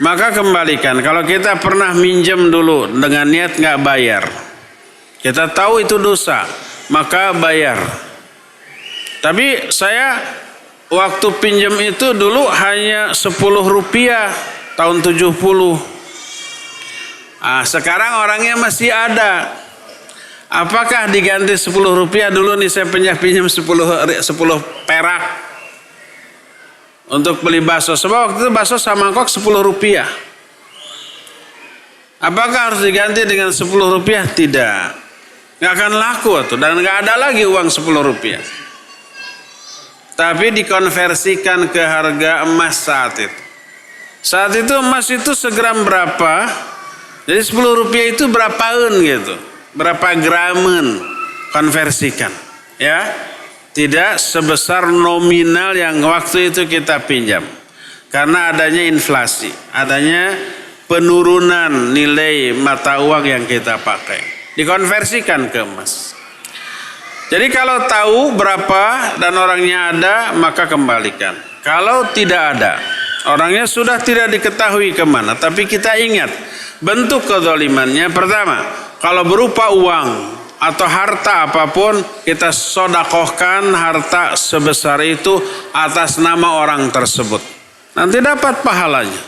maka kembalikan. Kalau kita pernah minjem dulu dengan niat nggak bayar, kita tahu itu dosa, maka bayar. Tapi saya waktu pinjam itu dulu hanya 10 rupiah tahun 70. Sekarang orangnya masih ada. Apakah diganti 10 rupiah dulu nih, saya pinjam 10 perak untuk beli bakso. Sebab waktu itu bakso samangkok 10 rupiah. Apakah harus diganti dengan 10 rupiah? Tidak. Nggak akan laku tuh, dan nggak ada lagi uang 10 rupiah. Tapi dikonversikan ke harga emas saat itu. Saat itu emas itu segram berapa? Jadi 10 rupiah itu berapaan gitu. Berapa gramen konversikan, ya, tidak sebesar nominal yang waktu itu kita pinjam, karena adanya inflasi, adanya penurunan nilai mata uang yang kita pakai, dikonversikan ke emas. Jadi kalau tahu berapa dan orangnya ada, maka kembalikan. Kalau tidak ada, orangnya sudah tidak diketahui kemana, tapi kita ingat bentuk kezalimannya. Pertama, kalau berupa uang atau harta apapun, kita sodakohkan harta sebesar itu atas nama orang tersebut. Nanti dapat pahalanya.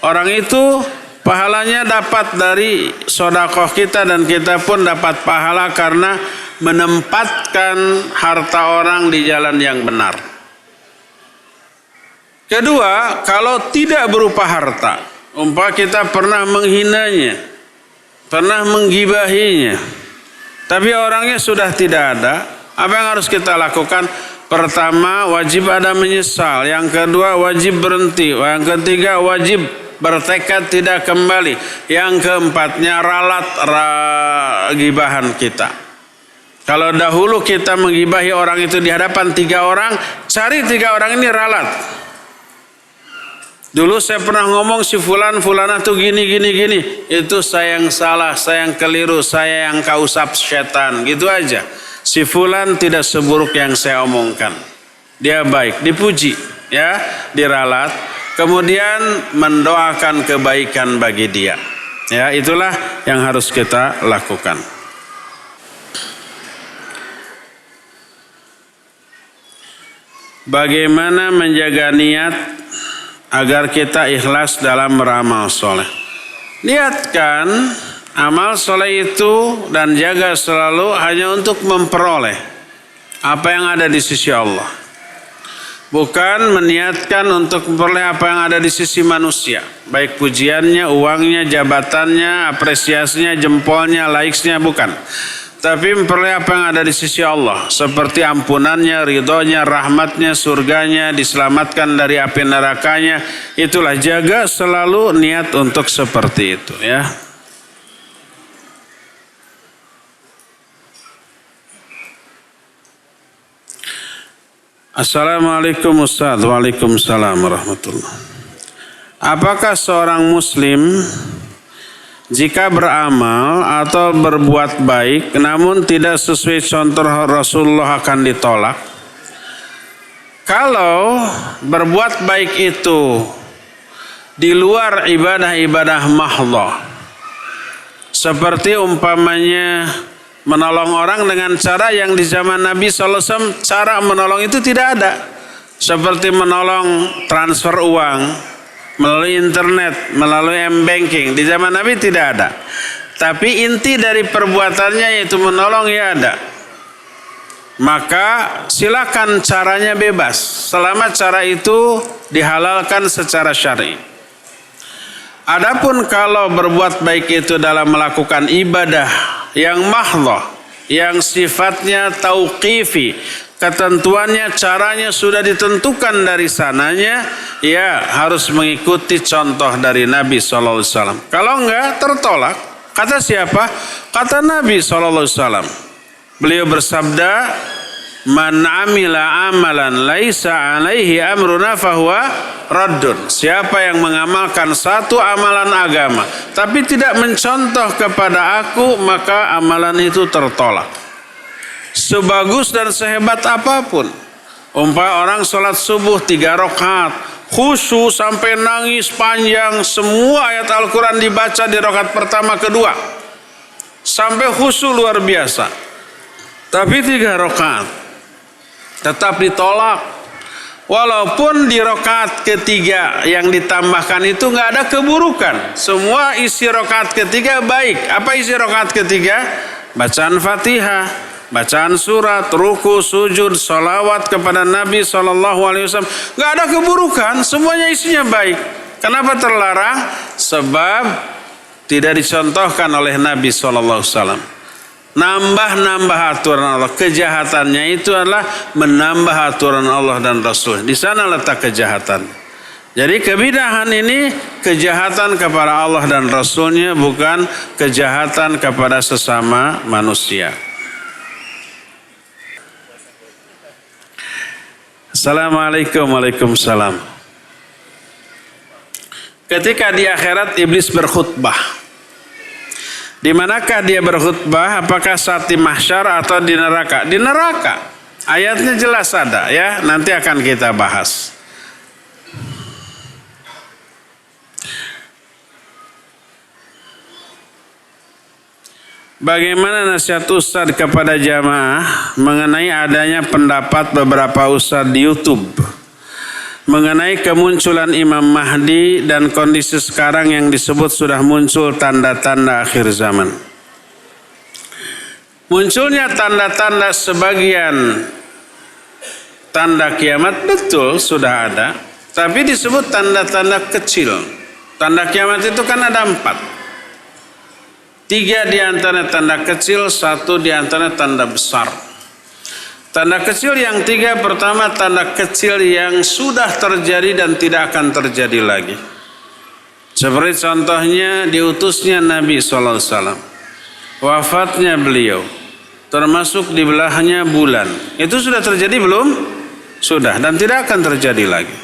Orang itu pahalanya dapat dari sodakoh kita, dan kita pun dapat pahala karena menempatkan harta orang di jalan yang benar. Kedua, kalau tidak berupa harta, umpama kita pernah menghinanya, pernah menggibahinya, tapi orangnya sudah tidak ada, apa yang harus kita lakukan? Pertama, wajib ada menyesal. Yang kedua, wajib berhenti. Yang ketiga, wajib bertekad tidak kembali. Yang keempatnya, ralat gibahan kita. Kalau dahulu kita menggibahi orang itu di hadapan 3 orang, cari 3 orang ini ralat. Dulu saya pernah ngomong si fulanah tuh gini. Itu saya yang salah, saya yang keliru, saya yang kausap setan. Gitu aja. Si fulan tidak seburuk yang saya omongkan. Dia baik, dipuji, ya, diralat. Kemudian mendoakan kebaikan bagi dia. Ya, itulah yang harus kita lakukan. Bagaimana menjaga niat agar kita ikhlas dalam beramal soleh? Niatkan amal soleh itu dan jaga selalu hanya untuk memperoleh apa yang ada di sisi Allah. Bukan meniatkan untuk memperoleh apa yang ada di sisi manusia. Baik pujiannya, uangnya, jabatannya, apresiasinya, jempolnya, likes-nya, bukan. Tapi memperoleh apa yang ada di sisi Allah, seperti ampunannya, ridhonya, rahmatnya, surganya, diselamatkan dari api nerakanya. Itulah, jaga selalu niat untuk seperti itu, ya. Assalamualaikum Ustaz. Waalaikumsalam warahmatullahi. Apakah seorang muslim jika beramal atau berbuat baik namun tidak sesuai contoh Rasulullah akan ditolak? Kalau berbuat baik itu di luar ibadah-ibadah mahdhah, seperti umpamanya menolong orang dengan cara yang di zaman Nabi SAW, cara menolong itu tidak ada. Seperti menolong transfer uang melalui internet, melalui m-banking. Di zaman Nabi tidak ada. Tapi inti dari perbuatannya yaitu menolong, ya ada. Maka silakan caranya bebas, selama cara itu dihalalkan secara syar'i. Adapun kalau berbuat baik itu dalam melakukan ibadah yang mahdhah, yang sifatnya tauqifi, ketentuannya, caranya sudah ditentukan dari sananya, ya harus mengikuti contoh dari Nabi SAW. Kalau enggak, tertolak. Kata siapa? Kata Nabi SAW. Beliau bersabda, "Man amila amalan laisa alaihi amruna fahuwa raddun." Siapa yang mengamalkan satu amalan agama tapi tidak mencontoh kepada aku, maka amalan itu tertolak. Sebagus dan sehebat apapun. Umpama orang sholat subuh 3 rakaat, khusyuk sampai nangis panjang, semua ayat Al-Quran dibaca di rakaat pertama kedua, sampai khusyuk luar biasa. Tapi 3 rakaat tetap ditolak. Walaupun di rakaat ketiga yang ditambahkan itu nggak ada keburukan, semua isi rakaat ketiga baik. Apa isi rakaat ketiga? Bacaan Fatihah, bacaan surat, ruku, sujud, salawat kepada Nabi SAW. Nggak ada keburukan, semuanya isinya baik. Kenapa terlarang? Sebab tidak dicontohkan oleh Nabi SAW. Nambah-nambah aturan Allah. Kejahatannya itu adalah menambah aturan Allah dan Rasul. Di sana letak kejahatan. Jadi kebidahan ini kejahatan kepada Allah dan Rasulnya, bukan kejahatan kepada sesama manusia. Assalamualaikum. Waalaikumsalam. Ketika di akhirat iblis berkhutbah. Di manakah dia berkhutbah? Apakah saat di mahsyar atau di neraka? Di neraka. Ayatnya jelas ada ya, nanti akan kita bahas. Bagaimana nasihat Ustaz kepada jamaah mengenai adanya pendapat beberapa Ustaz di YouTube mengenai kemunculan Imam Mahdi dan kondisi sekarang yang disebut sudah muncul tanda-tanda akhir zaman. Munculnya tanda-tanda sebagian tanda kiamat betul sudah ada, tapi disebut tanda-tanda kecil. Tanda kiamat itu kan ada 4. 3 di antara tanda kecil, 1 di antara tanda besar. Tanda kecil yang 3 pertama tanda kecil yang sudah terjadi dan tidak akan terjadi lagi. Seperti contohnya diutusnya Nabi SAW, wafatnya beliau, termasuk dibelahnya bulan. Itu sudah terjadi belum? Sudah, dan tidak akan terjadi lagi.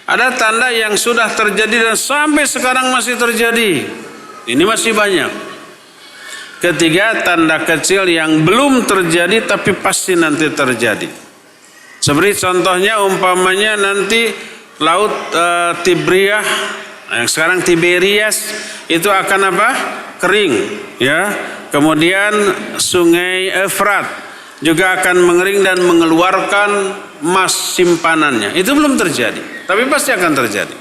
Ada tanda yang sudah terjadi dan sampai sekarang masih terjadi. Ini masih banyak. Ketiga, tanda kecil yang belum terjadi tapi pasti nanti terjadi. Seperti contohnya umpamanya nanti laut Tibriah, yang sekarang Tiberias, itu akan apa? Kering, ya. Kemudian sungai Efrat juga akan mengering dan mengeluarkan emas simpanannya. Itu belum terjadi, tapi pasti akan terjadi.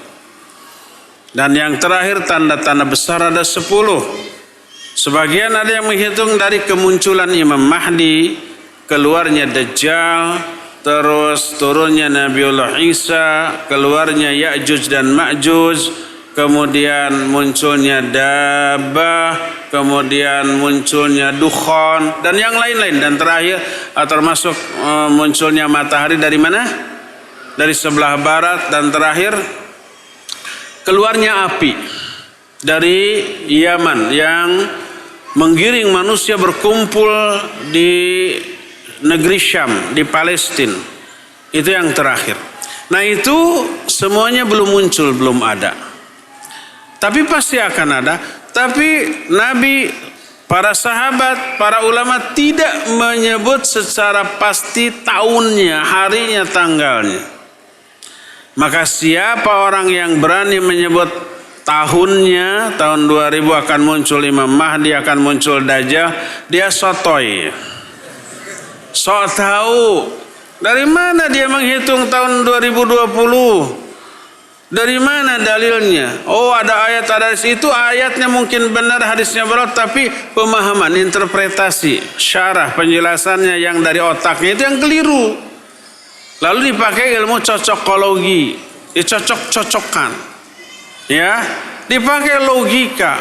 Dan yang terakhir tanda-tanda besar ada 10. Sebagian ada yang menghitung dari kemunculan Imam Mahdi, keluarnya Dajjal, terus turunnya Nabiullah Isa, keluarnya Ya'juj dan Ma'juj, kemudian munculnya Dabbah, kemudian munculnya Dukhan, dan yang lain-lain. Dan terakhir termasuk munculnya matahari dari mana? Dari sebelah barat. Dan terakhir keluarnya api dari Yaman yang menggiring manusia berkumpul di negeri Syam, di Palestina. Itu yang terakhir. Nah itu semuanya belum muncul, belum ada. Tapi pasti akan ada. Tapi Nabi, para sahabat, para ulama tidak menyebut secara pasti tahunnya, harinya, tanggalnya. Maka siapa orang yang berani menyebut tahunnya, tahun 2000 akan muncul Imam Mahdi, akan muncul Dajjal, dia sotoy. Sok tahu. Dari mana dia menghitung tahun 2020? Dari mana dalilnya? Oh, ada ayat, ada hadis. Itu ayatnya mungkin benar, hadisnya berat, tapi pemahaman, interpretasi, syarah, penjelasannya yang dari otaknya itu yang keliru. Lalu dipakai ilmu cocokologi, dicocok-cocokkan. Ya, dipakai logika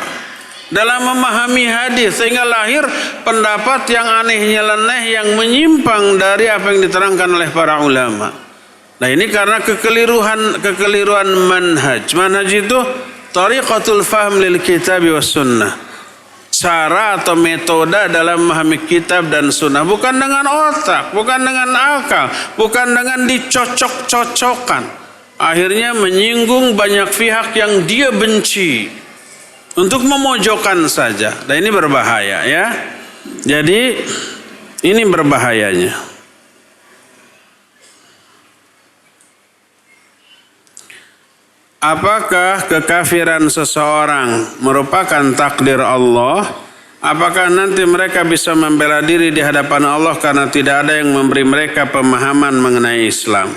dalam memahami hadis sehingga lahir pendapat yang aneh nyeleneh yang menyimpang dari apa yang diterangkan oleh para ulama. Nah ini karena kekeliruan manhaj. Manhaj itu tariqatul fahm lil kitab was sunnah. Cara atau metode dalam memahami kitab dan sunnah, bukan dengan otak, bukan dengan akal, bukan dengan dicocok-cocokkan. Akhirnya menyinggung banyak pihak yang dia benci untuk memojokkan saja. Dan ini berbahaya ya. Jadi ini berbahayanya. apakah kekafiran seseorang merupakan takdir Allah? Apakah nanti mereka bisa membela diri di hadapan Allah karena tidak ada yang memberi mereka pemahaman mengenai Islam?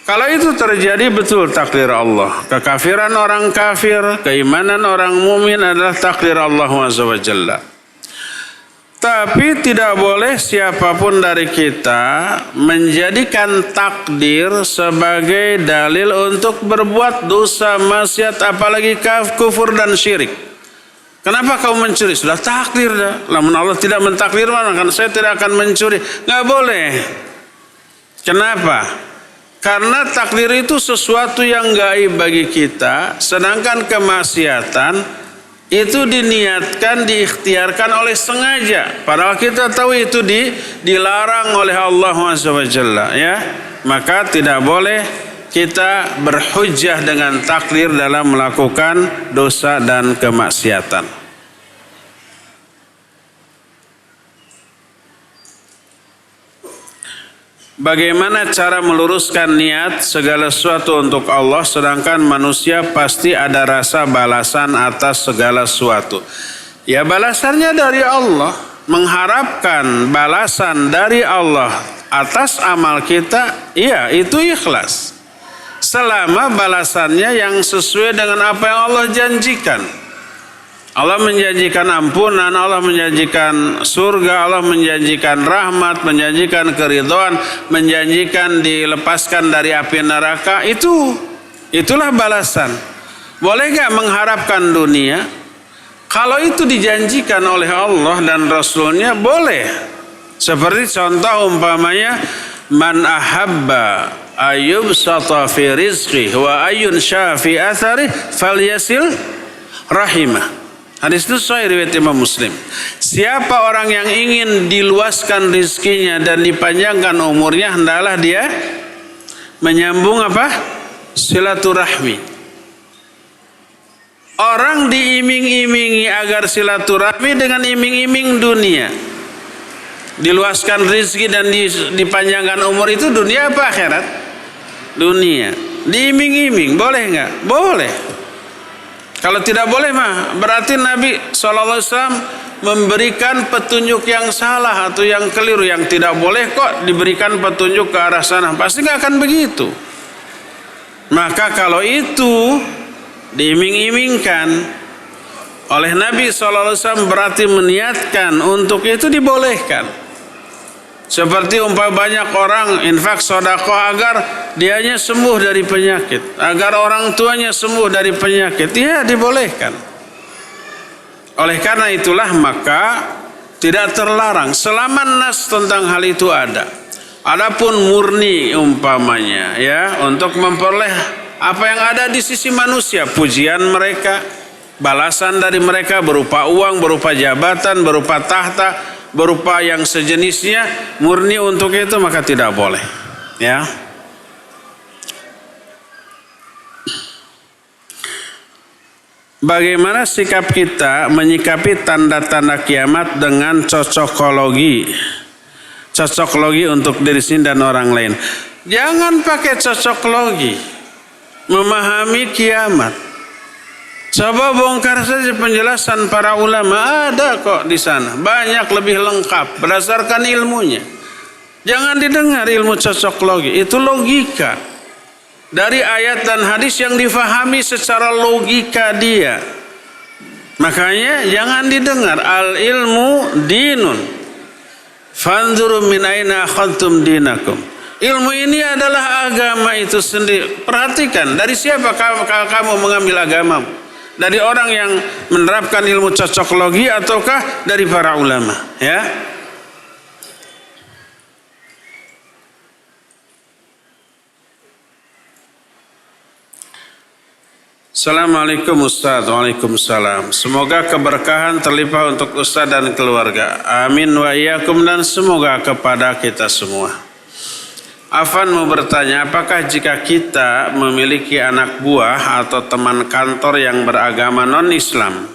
Kalau itu terjadi, betul takdir Allah. Kekafiran orang kafir, keimanan orang mukmin adalah takdir Allah Azza wa Jalla. Tapi tidak boleh siapapun dari kita menjadikan takdir sebagai dalil untuk berbuat dosa, maksiat, apalagi kufur dan syirik. Kenapa kau mencuri? Sudah takdir dah. Lamun Allah tidak mentakdir, kan saya tidak akan mencuri. Nggak boleh. Kenapa? Karena takdir itu sesuatu yang gaib bagi kita, sedangkan kemaksiatan itu diniatkan, diikhtiarkan oleh sengaja. Padahal kita tahu itu dilarang oleh Allah SWT, ya. Maka tidak boleh kita berhujjah dengan takdir dalam melakukan dosa dan kemaksiatan. Bagaimana cara meluruskan niat segala sesuatu untuk Allah, sedangkan manusia pasti ada rasa balasan atas segala sesuatu? Ya, balasannya dari Allah. Mengharapkan balasan dari Allah atas amal kita, iya, itu ikhlas. Selama balasannya yang sesuai dengan apa yang Allah janjikan. Allah menjanjikan ampunan, Allah menjanjikan surga, Allah menjanjikan rahmat, menjanjikan keridhaan, menjanjikan dilepaskan dari api neraka. Itulah balasan. Boleh gak mengharapkan dunia? Kalau itu dijanjikan oleh Allah dan Rasulnya, boleh. Seperti contoh umpamanya, man ahabba ayyubsata fi rizqi wa ayyun syafi athari falyasil rahimah. Hadis itu sahih riwayat Imam Muslim. Siapa orang yang ingin diluaskan rizkinya dan dipanjangkan umurnya, hendaklah dia menyambung apa? Silaturahmi. Orang diiming-imingi agar silaturahmi dengan iming-iming dunia. Diluaskan rizki dan dipanjangkan umur, itu dunia apa akhirat? Dunia. Diiming-iming, boleh nggak? Boleh. Kalau tidak boleh mah berarti Nabi SAW memberikan petunjuk yang salah atau yang keliru. Yang tidak boleh kok diberikan petunjuk ke arah sana. Pasti nggak akan begitu. Maka kalau itu diiming-imingkan oleh Nabi SAW berarti meniatkan untuk itu, dibolehkan. Seperti banyak orang infak sedekah agar dianya sembuh dari penyakit, agar orang tuanya sembuh dari penyakit, ya dibolehkan. Oleh karena itulah maka tidak terlarang selama nas tentang hal itu ada. Adapun murni umpamanya ya untuk memperoleh apa yang ada di sisi manusia, pujian mereka, balasan dari mereka berupa uang, berupa jabatan, berupa tahta, berupa yang sejenisnya, murni untuk itu, maka tidak boleh, ya. Bagaimana sikap kita menyikapi tanda-tanda kiamat dengan cocokologi untuk diri sendiri dan orang lain? Jangan pakai cocokologi memahami kiamat. Coba bongkar saja penjelasan para ulama, ada kok di sana, banyak lebih lengkap berdasarkan ilmunya. Jangan didengar ilmu cocokologi, itu logika dari ayat dan hadis yang difahami secara logika dia. Makanya jangan didengar. Al ilmu dinun, fanzuru min aina akhadtum dinakum. Ilmu ini adalah agama itu sendiri. Perhatikan dari siapa kamu mengambil agamamu. Dari orang yang menerapkan ilmu cocokologi ataukah dari para ulama, ya? Assalamualaikum Ustaz. Waalaikumsalam. Semoga keberkahan terlimpah untuk Ustaz dan keluarga. Amin wa iyyakum, dan semoga kepada kita semua. Afan mau bertanya, apakah jika kita memiliki anak buah atau teman kantor yang beragama non-Islam,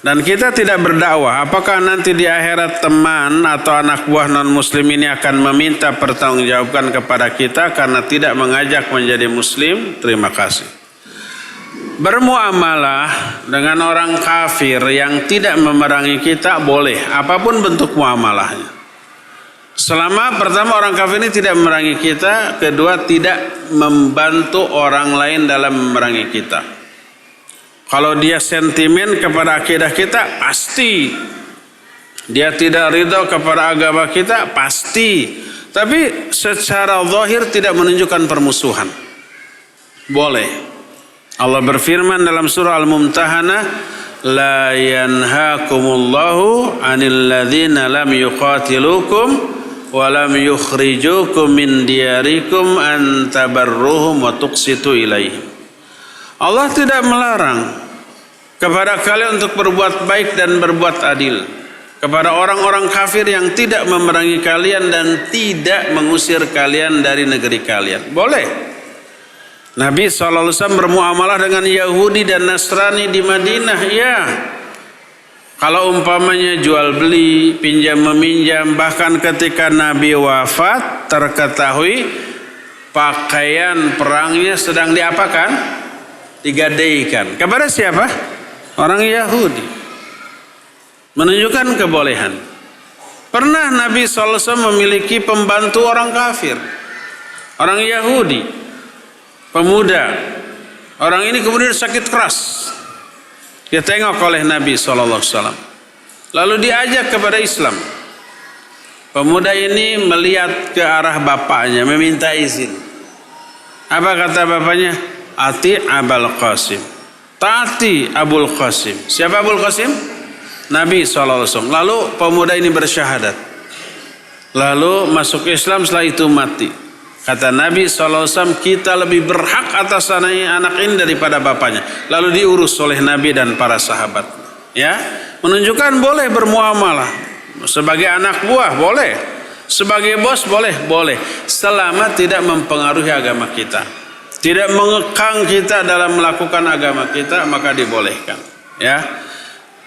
dan kita tidak berdakwah, apakah nanti di akhirat teman atau anak buah non-muslim ini akan meminta pertanggungjawaban kepada kita karena tidak mengajak menjadi muslim? Terima kasih. Bermuamalah dengan orang kafir yang tidak memerangi kita boleh, apapun bentuk muamalahnya. Selama pertama orang kafir ini tidak memerangi kita, kedua tidak membantu orang lain dalam memerangi kita. Kalau dia sentimen kepada akidah kita, pasti. Dia tidak ridho kepada agama kita, pasti. Tapi secara zahir tidak menunjukkan permusuhan. Boleh. Allah berfirman dalam surah Al-Mumtahanah, la yanhaakumullahu 'anil ladzina lam yuqatilukum wa lam yukhrijukum min diyarikum an tabarruhum wa tuqsitu ilaihim. Allah tidak melarang kepada kalian untuk berbuat baik dan berbuat adil kepada orang-orang kafir yang tidak memerangi kalian dan tidak mengusir kalian dari negeri kalian. Boleh. Nabi SAW bermuamalah dengan Yahudi dan Nasrani di Madinah, ya. Kalau umpamanya jual beli, pinjam meminjam, bahkan ketika Nabi wafat terketahui pakaian perangnya sedang diapakan? Digadaikan. Kepada siapa? Orang Yahudi. Menunjukkan kebolehan. Pernah Nabi SAW memiliki pembantu orang kafir, orang Yahudi, pemuda. Orang ini kemudian sakit keras. Ditengok oleh Nabi SAW. Lalu diajak kepada Islam. Pemuda ini melihat ke arah bapaknya, meminta izin. Apa kata bapaknya? Ati Abul Qasim. Taati Abul Qasim. Siapa Abul Qasim? Nabi SAW. Lalu pemuda ini bersyahadat. Lalu masuk Islam, setelah itu mati. Kata Nabi SAW, kita lebih berhak atas anak ini daripada bapaknya. Lalu diurus oleh Nabi dan para sahabat. Ya, menunjukkan boleh bermuamalah. Sebagai anak buah boleh. Sebagai bos boleh. Selama tidak mempengaruhi agama kita. Tidak mengekang kita dalam melakukan agama kita, maka dibolehkan. Ya,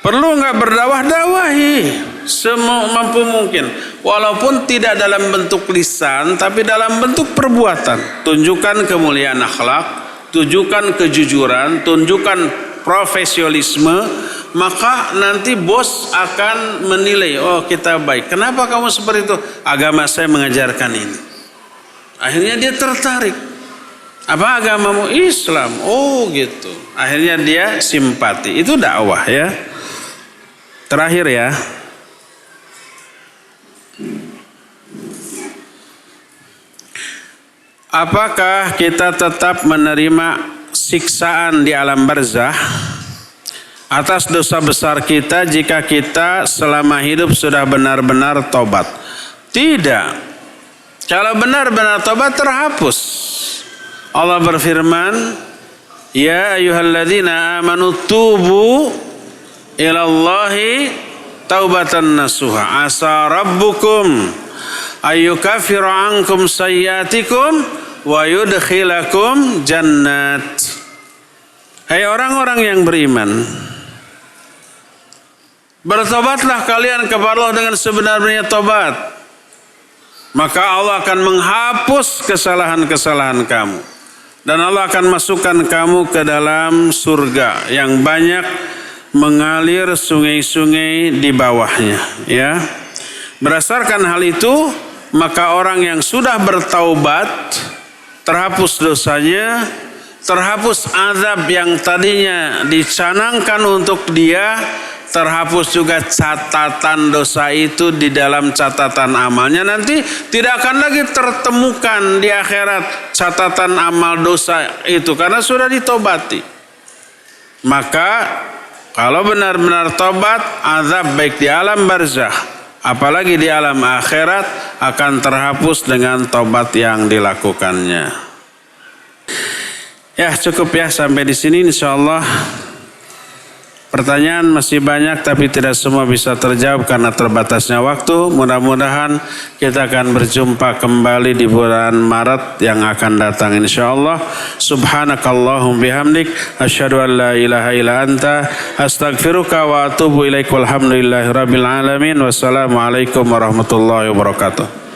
perlu nggak berdakwah, dakwahi semampu mungkin, walaupun tidak dalam bentuk lisan, tapi dalam bentuk perbuatan. Tunjukkan kemuliaan akhlak, tunjukkan kejujuran, tunjukkan profesionalisme, maka nanti bos akan menilai, oh kita baik. Kenapa kamu seperti itu? Agama saya mengajarkan ini. Akhirnya dia tertarik. Apa agamamu? Islam. Oh gitu. Akhirnya dia simpati. Itu dakwah, ya. Terakhir, ya. Apakah kita tetap menerima siksaan di alam barzah atas dosa besar kita jika kita selama hidup sudah benar-benar tobat? Tidak. Kalau benar-benar tobat, terhapus. Allah berfirman, ya ayyuhalladzina amanu tubu ilallahi taubatan nasuha asa rabbukum ayyukaffira ankum sayyatikum wa yudkhilakum jannat. Hai orang-orang yang beriman, bertobatlah kalian kepada Allah dengan sebenar-benarnya tobat, maka Allah akan menghapus kesalahan-kesalahan kamu. Dan Allah akan masukkan kamu ke dalam surga yang banyak mengalir sungai-sungai di bawahnya. Ya, berdasarkan hal itu, maka orang yang sudah bertaubat, terhapus dosanya, terhapus azab yang tadinya dicanangkan untuk dia, terhapus juga catatan dosa itu di dalam catatan amalnya. Nanti tidak akan lagi tertemukan di akhirat catatan amal dosa itu karena sudah ditobati. Maka kalau benar-benar tobat, azab baik di alam barzah apalagi di alam akhirat akan terhapus dengan tobat yang dilakukannya. Ya, cukup ya sampai di sini, insyaallah. Pertanyaan masih banyak tapi tidak semua bisa terjawab karena terbatasnya waktu. Mudah-mudahan kita akan berjumpa kembali di bulan Maret yang akan datang insyaallah. Subhanakallahum bihamdik asyhadu an la ilaha illa anta astaghfiruka wa atubu ilaik. Walhamdulillahirabbil alamin. Wassalamualaikum warahmatullahi wabarakatuh.